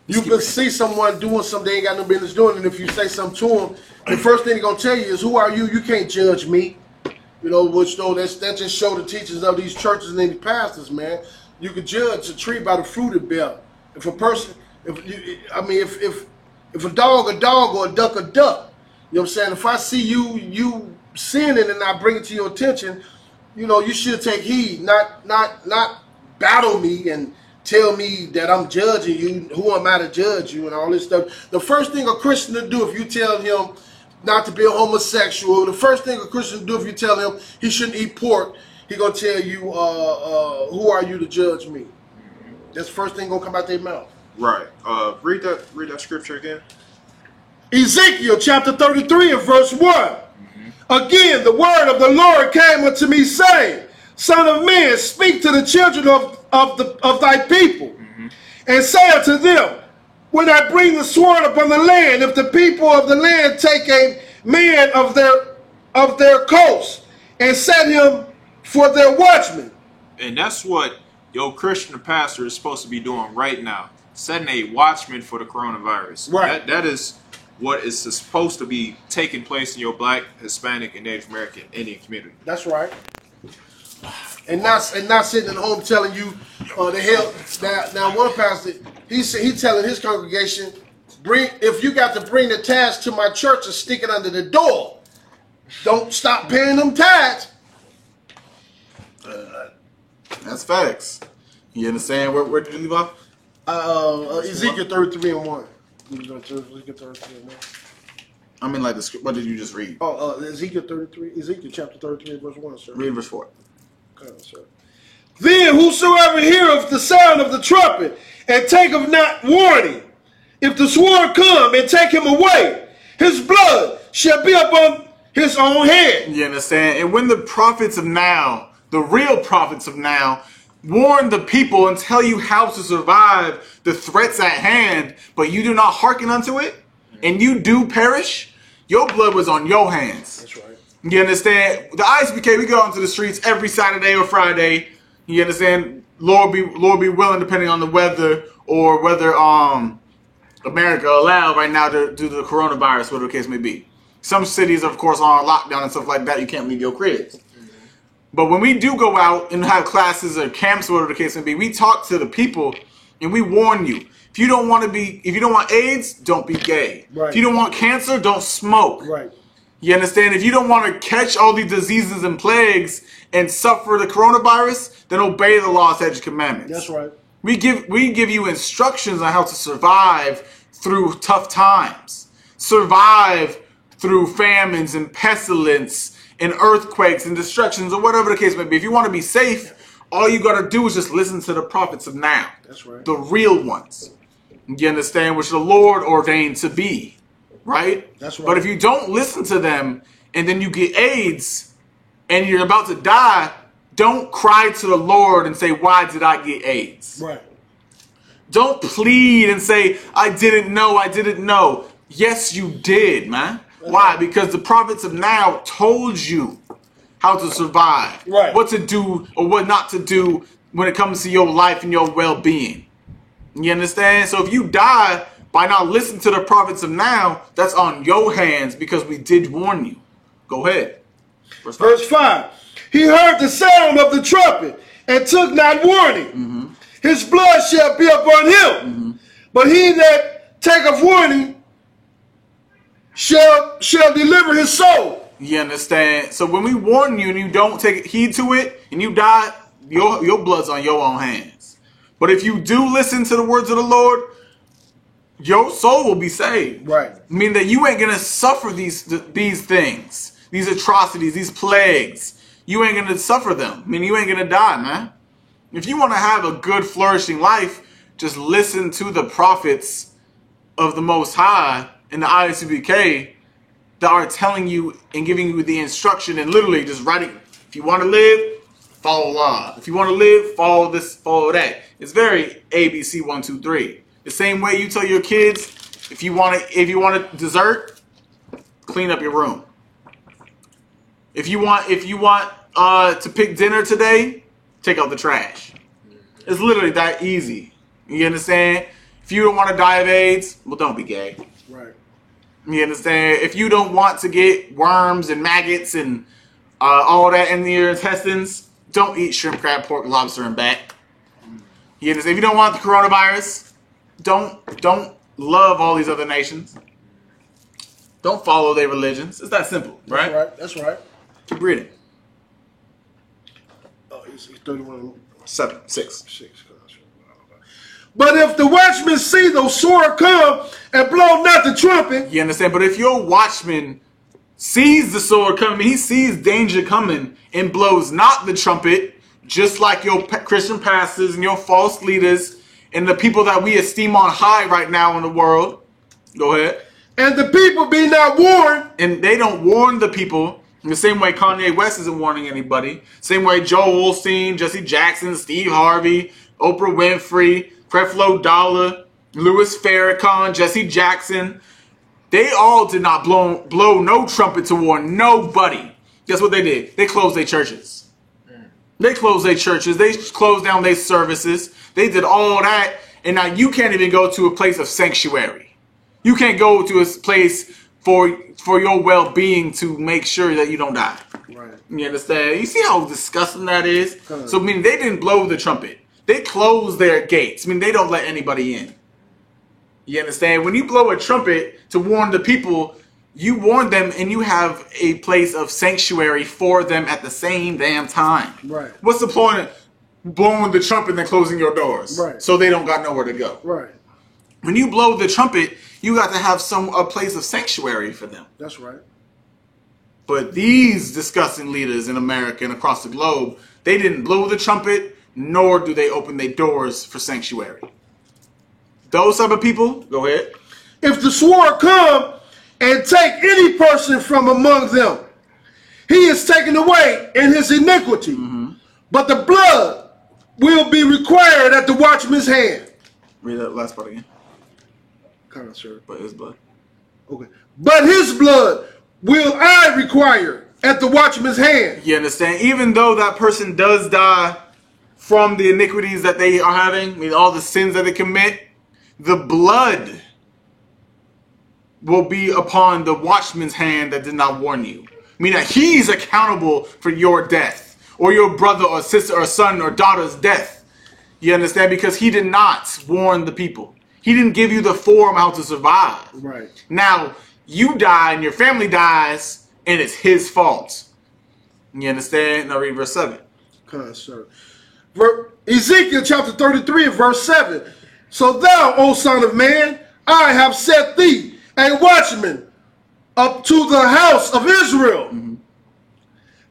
S2: you can see someone doing something they ain't got no business doing, and if you say something to them, the first thing they're gonna tell you is, "Who are you? You can't judge me." You know, which though that just show the teachings of these churches and these pastors, man. You can judge a tree by the fruit it bears. If a person, if a dog, or a duck, a duck. You know what I'm saying? If I see you sinning and I bring it to your attention, you know, you should take heed, not battle me and tell me that I'm judging you. Who am I to judge you and all this stuff? The first thing a Christian to do, if you tell him not to be a homosexual, the first thing a Christian do if you tell him he shouldn't eat pork, he gonna tell you, who are you to judge me? That's the first thing gonna come out their mouth.
S3: Right. Read that scripture again.
S2: Ezekiel chapter 33 and verse 1. Again, the word of the Lord came unto me, saying, Son of man, speak to the children of thy people, and say unto them, when I bring the sword upon the land, if the people of the land take a man of their coast and set him for their watchman.
S3: And that's what your Christian pastor is supposed to be doing right now. Setting a watchman for the coronavirus.
S2: Right.
S3: That is what is supposed to be taking place in your Black, Hispanic, and Native American Indian community.
S2: That's right. And not sitting at home telling you the hell. Now one pastor, he telling his congregation, if you got to bring the tithes to my church and stick it under the door, don't stop paying them tithes.
S1: That's facts. You understand? Where did you leave off?
S2: Ezekiel 33 and 1. Ezekiel 33 and 1.
S1: I mean, like, what did you just read?
S2: Ezekiel 33, Ezekiel chapter 33 verse 1, sir.
S1: Read verse 4.
S2: Okay, sir. Then whosoever heareth the sound of the trumpet and taketh not warning, if the sword come and take him away, his blood shall be upon his own head.
S1: You understand? And when the prophets of now, the real prophets of now, warn the people and tell you how to survive the threats at hand, but you do not hearken unto it, and you do perish, your blood was on your hands.
S2: That's right.
S1: You understand? The ISBK, we go out into the streets every Saturday or Friday. You understand? Lord be willing, depending on the weather or whether America allow right now due to the coronavirus, whatever the case may be. Some cities, of course, are on lockdown and stuff like that. You can't leave your cribs. But when we do go out and have classes or camps, whatever the case may be, we talk to the people and we warn you. If you don't want AIDS, don't be gay.
S2: Right.
S1: If you don't want cancer, don't smoke.
S2: Right.
S1: You understand? If you don't want to catch all these diseases and plagues and suffer the coronavirus, then obey the law, statutes, commandments.
S2: That's right.
S1: We give you instructions on how to survive through tough times. Survive through famines and pestilence and earthquakes and destructions or whatever the case may be. If you want to be safe, all you got to do is just listen to the prophets of now.
S2: That's right.
S1: The real ones. You understand? Which the Lord ordained to be. Right?
S2: That's right.
S1: But if you don't listen to them and then you get AIDS and you're about to die, don't cry to the Lord and say, why did I get AIDS?
S2: Right.
S1: Don't plead and say, I didn't know. Yes, you did, man. Why? Because the prophets of now told you how to survive.
S2: Right.
S1: What to do or what not to do when it comes to your life and your well-being. You understand? So if you die by not listening to the prophets of now, that's on your hands because we did warn you. Go ahead.
S2: Verse 5. He heard the sound of the trumpet and took not warning. His blood shall be upon him. But he that taketh warning shall deliver his soul.
S1: You understand? So when we warn you and you don't take heed to it and you die, your blood's on your own hands. But if you do listen to the words of the Lord, your soul will be saved.
S2: Right.
S1: I mean that you ain't gonna suffer these things, these atrocities, these plagues. You ain't gonna suffer them. I mean, you ain't gonna die, man. If you want to have a good, flourishing life, just listen to the prophets of the Most High and the ISUBK that are telling you and giving you the instruction and literally just writing. If you want to live, follow Allah. If you want to live, follow this, follow that. It's very ABC 1, 2, 3. The same way you tell your kids, if you want a dessert, clean up your room. If you want to pick dinner today, take out the trash. It's literally that easy. You understand? If you don't want to die of AIDS, well, don't be gay.
S2: Right.
S1: You understand? If you don't want to get worms and maggots and all that in your intestines, don't eat shrimp, crab, pork, lobster, and bat. You understand? If you don't want the coronavirus, don't love all these other nations. Don't follow their religions. It's that simple, right?
S2: That's right. That's right.
S1: Keep reading.
S2: Oh, he's 31.
S1: 7, 6.
S2: 6. But if the watchman see the sword come and blow not the trumpet.
S1: You understand? But if your watchman sees the sword coming, he sees danger coming and blows not the trumpet, just like your Christian pastors and your false leaders and the people that we esteem on high right now in the world. Go ahead.
S2: And the people be not warned.
S1: And they don't warn the people. In the same way Kanye West isn't warning anybody. Same way Joel Osteen, Jesse Jackson, Steve Harvey, Oprah Winfrey, Creflo Dollar, Louis Farrakhan, Jesse Jackson. They all did not blow no trumpet to warn nobody. Guess what they did? They closed their churches. They closed their churches. They closed down their services. They did all that. And now you can't even go to a place of sanctuary. You can't go to a place for your well-being to make sure that you don't die.
S2: Right.
S1: You understand? You see how disgusting that is? So, I mean, they didn't blow the trumpet. They closed their gates. I mean, they don't let anybody in. You understand? When you blow a trumpet to warn the people, you warn them and you have a place of sanctuary for them at the same damn time.
S2: Right.
S1: What's the point of blowing the trumpet and then closing your doors?
S2: Right.
S1: So they don't got nowhere to go.
S2: Right.
S1: When you blow the trumpet, you got to have a place of sanctuary for them.
S2: That's right.
S1: But these disgusting leaders in America and across the globe, they didn't blow the trumpet, nor do they open their doors for sanctuary. Those type of people, go ahead.
S2: If the sword come and take any person from among them, he is taken away in his iniquity. But the blood will be required at the watchman's hand.
S1: Read that last part again.
S2: Kind of, sir.
S1: But his blood.
S2: Okay. But his blood will I require at the watchman's hand.
S1: You understand? Even though that person does die from the iniquities that they are having, I mean, all the sins that they commit, the blood will be upon the watchman's hand that did not warn you. I mean that he's accountable for your death, or your brother or sister or son or daughter's death. You understand? Because he did not warn the people. He didn't give you the form how to survive.
S2: Right.
S1: Now, you die and your family dies, and it's his fault. You understand? Now read verse 7.
S2: Kind of, sir. Ezekiel chapter 33 and verse 7. So thou, O son of man, I have set thee a watchman up to the house of Israel.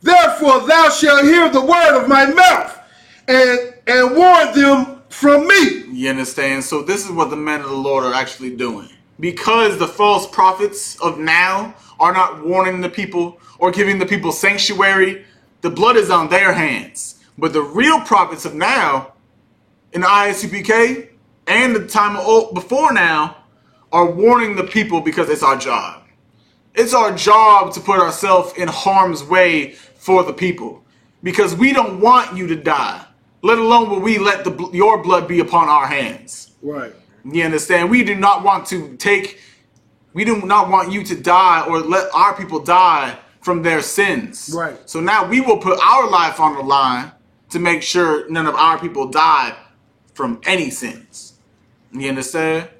S2: Therefore thou shalt hear the word of my mouth, and warn them from me.
S1: You understand? So this is what the men of the Lord are actually doing. Because the false prophets of now are not warning the people or giving the people sanctuary, the blood is on their hands. But the real prophets of now, in the ISUPK and the time before now, are warning the people because it's our job. It's our job to put ourselves in harm's way for the people. Because we don't want you to die. Let alone will we let your blood be upon our hands.
S2: Right.
S1: You understand? We do not want you to die or let our people die from their sins.
S2: Right.
S1: So now we will put our life on the line to make sure none of our people die from any sins. You understand?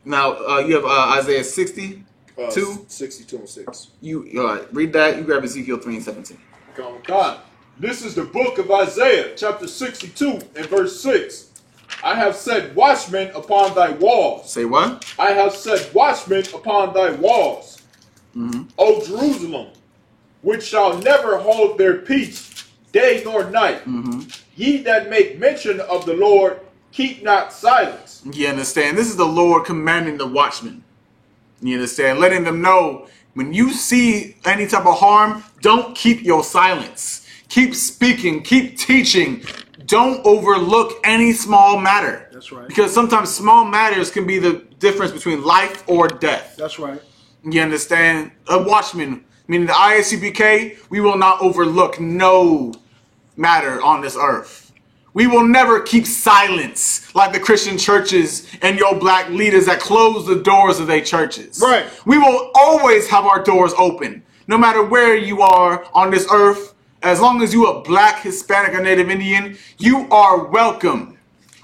S1: Now you have Isaiah 62.
S3: 62 and 6.
S1: You read that. You grab Ezekiel 3:17.
S3: God. This is the book of Isaiah, chapter 62 and verse 6. I have set watchmen upon thy walls.
S1: Say what?
S3: I have set watchmen upon thy walls, O Jerusalem, which shall never hold their peace, day nor night. Ye that make mention of the Lord, keep not silence.
S1: You understand? This is the Lord commanding the watchmen. You understand? Letting them know when you see any type of harm, don't keep your silence. Keep speaking. Keep teaching. Don't overlook any small matter.
S2: That's right.
S1: Because sometimes small matters can be the difference between life or death.
S2: That's right.
S1: You understand? A watchman, meaning the ISUPK, we will not overlook no matter on this earth. We will never keep silence like the Christian churches and your black leaders that close the doors of their churches.
S2: Right.
S1: We will always have our doors open, no matter where you are on this earth. As long as you are black, Hispanic, or Native Indian, you are welcome.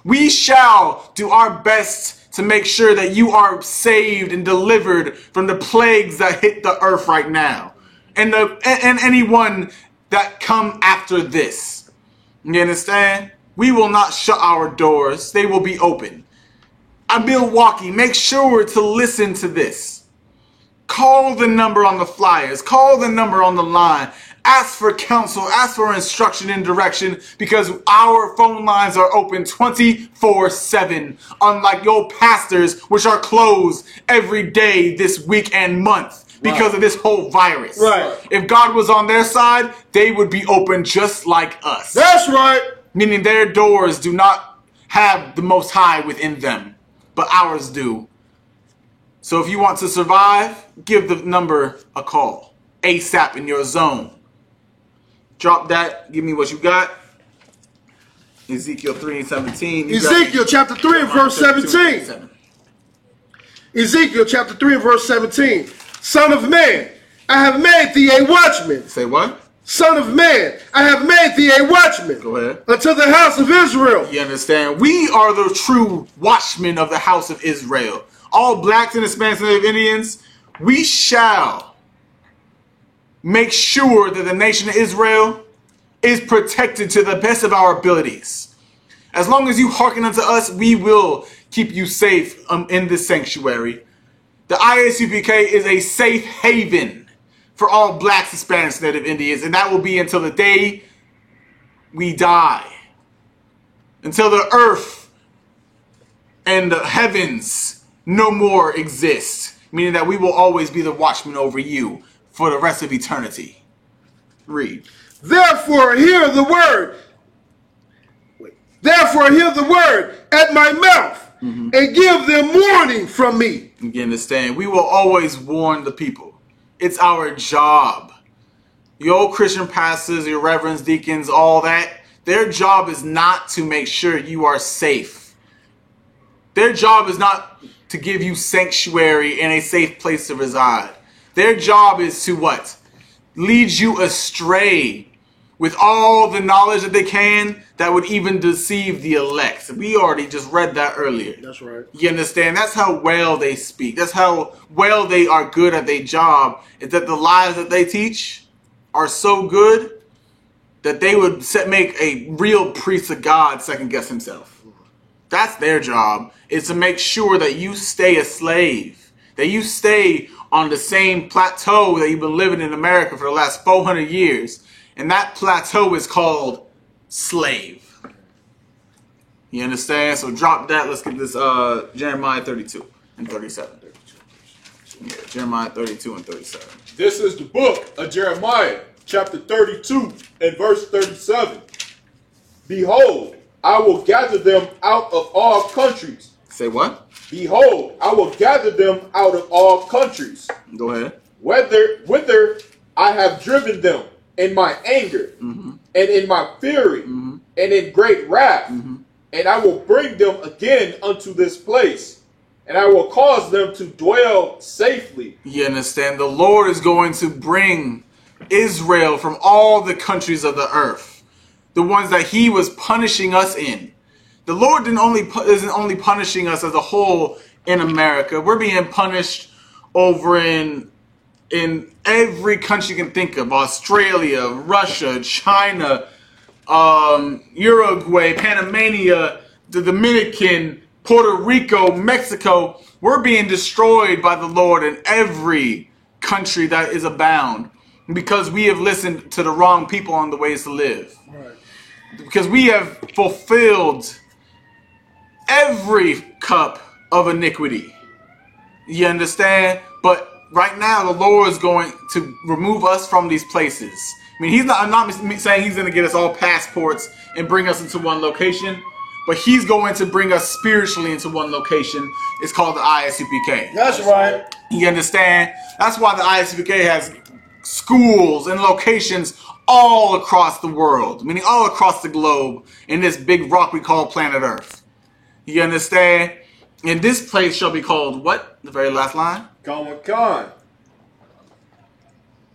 S1: We shall do our best to make sure that you are saved and delivered from the plagues that hit the earth right now. And anyone that come after this. You understand? We will not shut our doors. They will be open. Milwaukee, make sure to listen to this. Call the number on the flyers. Call the number on the line. Ask for counsel, ask for instruction and direction, because our phone lines are open 24/7, unlike your pastors, which are closed every day this week and month because of this whole virus.
S2: Right.
S1: If God was on their side, they would be open just like us.
S2: That's right.
S1: Meaning their doors do not have the Most High within them, but ours do. So if you want to survive, give the number a call. ASAP in your zone. Drop that. Give me what you got. Ezekiel 3:17.
S2: Ezekiel chapter 3 and verse 17. Ezekiel chapter 3 and verse 17. Son of man, I have made thee a watchman.
S1: Say what?
S2: Son of man, I have made thee a watchman.
S1: Go ahead.
S2: Unto the house of Israel.
S1: You understand? We are the true watchmen of the house of Israel. All blacks and Hispanics and Native Indians, we shall make sure that the nation of Israel is protected to the best of our abilities. As long as you hearken unto us, we will keep you safe in this sanctuary. The ISUPK is a safe haven for all blacks, Hispanics, Native Indians, and that will be until the day we die. Until the earth and the heavens no more exist. Meaning that we will always be the watchmen over you for the rest of eternity. Read.
S2: Therefore hear the word. Therefore hear the word at my mouth, and give them warning from me.
S1: You understand? We will always warn the people. It's our job. Your old Christian pastors, your reverends, deacons, all that, their job is not to make sure you are safe. Their job is not to give you sanctuary and a safe place to reside. Their job is to what? Lead you astray with all the knowledge that they can that would even deceive the elect. We already just read that earlier.
S2: That's right.
S1: You understand? That's how well they speak. That's how well they are good at their job. Is that the lies that they teach are so good that they would make a real priest of God second guess himself. That's their job, is to make sure that you stay a slave, that you stay on the same plateau that you've been living in America for the last 400 years. And that plateau is called slave. You understand? So drop that. Let's get this Jeremiah 32 and 37. Yeah, Jeremiah 32 and 37.
S3: This is the book of Jeremiah, chapter 32 and verse 37. Behold, I will gather them out of all countries.
S1: Say what?
S3: Behold, I will gather them out of all countries.
S1: Go ahead.
S3: Whither I have driven them in my anger, and in my fury, and in great wrath. And I will bring them again unto this place, and I will cause them to dwell safely.
S1: You understand? The Lord is going to bring Israel from all the countries of the earth, the ones that he was punishing us in. The Lord isn't only punishing us as a whole in America. We're being punished over in every country you can think of. Australia, Russia, China, Uruguay, Panamania, the Dominican, Puerto Rico, Mexico. We're being destroyed by the Lord in every country that is abound because we have listened to the wrong people on the ways to live.
S2: Right.
S1: Because we have fulfilled every cup of iniquity. You understand? But right now, the Lord is going to remove us from these places. I mean, I'm not saying he's going to get us all passports and bring us into one location, but he's going to bring us spiritually into one location. It's called the ISUPK.
S2: That's right.
S1: You understand? That's why the ISUPK has schools and locations all across the world, meaning all across the globe in this big rock we call planet Earth. You understand? And this place shall be called what? The very last line?
S3: Comic-Con.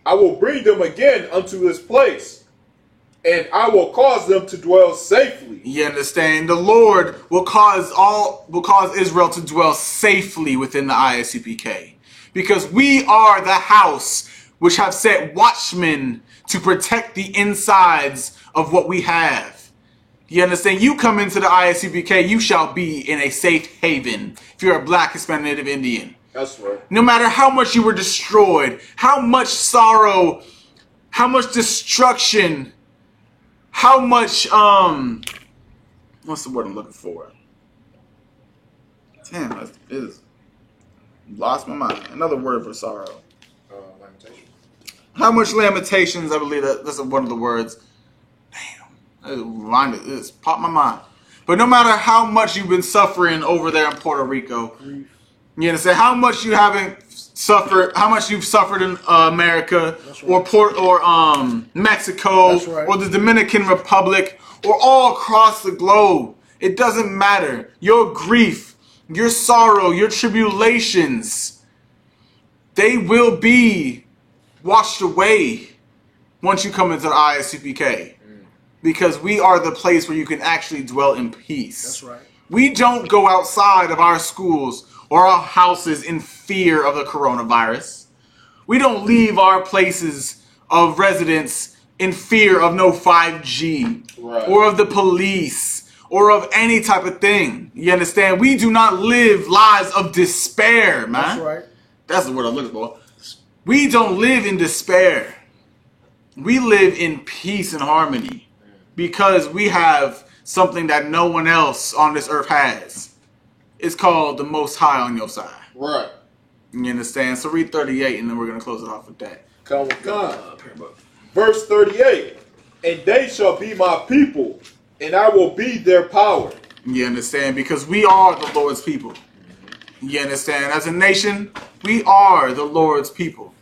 S3: I will bring them again unto this place, and I will cause them to dwell safely.
S1: You understand? The Lord will cause Israel to dwell safely within the ISUPK, because we are the house which have set watchmen to protect the insides of what we have. You understand? You come into the ISUPK, you shall be in a safe haven if you're a Black, Hispanic, Native Indian.
S3: That's right.
S1: No matter how much you were destroyed, how much sorrow, how much destruction, how much, what's the word I'm looking for? Damn, it is lost my mind. Another word for sorrow.
S3: Lamentation.
S1: How much lamentations, I believe that's one of the words. Damn, it's popped my mind. But no matter how much you've been suffering over there in Puerto Rico, you understand how much you haven't suffered, how much you've suffered in America, right, or Mexico, right, or the Dominican Republic, or all across the globe. It doesn't matter. Your grief, your sorrow, your tribulations, they will be washed away once you come into the ISUPK. Because we are the place where you can actually dwell in peace.
S2: That's right.
S1: We don't go outside of our schools or our houses in fear of the coronavirus. We don't leave our places of residence in fear of no 5G, right, or of the police or of any type of thing. You understand? We do not live lives of despair, man.
S2: That's right.
S1: That's the word I'm looking for. We don't live in despair. We live in peace and harmony. Because we have something that no one else on this earth has. It's called the Most High on your side.
S3: Right.
S1: You understand? So read 38 and then we're going to close it off with that.
S3: Verse 38. And they shall be my people, and I will be their power.
S1: You understand? Because we are the Lord's people. You understand? As a nation, we are the Lord's people.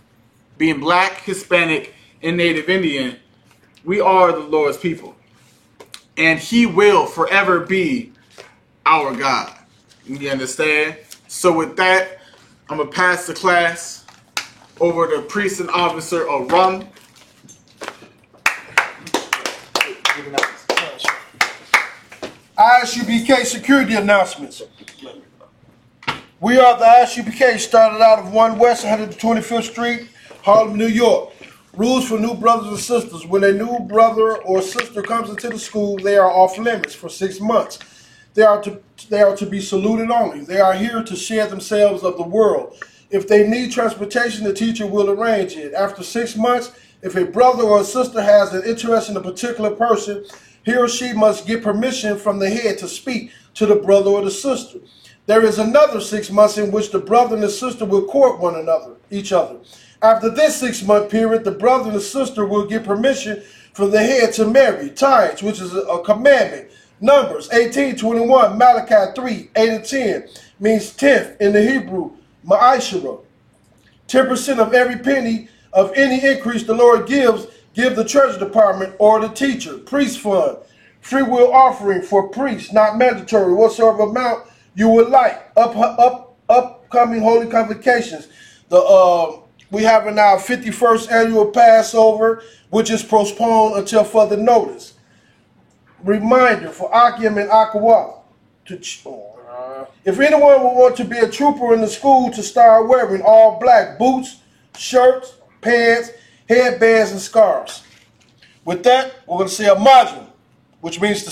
S1: Being Black, Hispanic, and Native Indian, we are the Lord's people. And he will forever be our God. You understand? So with that, I'm going to pass the class over to Priest and Officer Aram.
S2: ISUPK security announcements. We are the ISUPK, started out of 1 West 125th Street, Harlem, New York. Rules for new brothers and sisters. When a new brother or sister comes into the school, they are off limits for 6 months. They are to be saluted only. They are here to share themselves of the world. If they need transportation, the teacher will arrange it. After 6 months, if a brother or a sister has an interest in a particular person, he or she must get permission from the head to speak to the brother or the sister. There is another 6 months in which the brother and the sister will court each other. After this 6-month period, the brother and the sister will get permission from the head to marry. Tithes, which is a commandment. Numbers 18:21, Malachi 3:8-10 means tenth in the Hebrew, ma'ashara. 10% of every penny of any increase the Lord gives, give the treasury department or the teacher. Priest fund, free will offering for priests, not mandatory, whatsoever amount you would like. Upcoming holy convocations. We have our 51st annual Passover, which is postponed until further notice. Reminder for Akim and Akawa. If anyone would want to be a trooper in the school, to start wearing all black boots, shirts, pants, headbands, and scarves. With that, we're going to say a module, which means to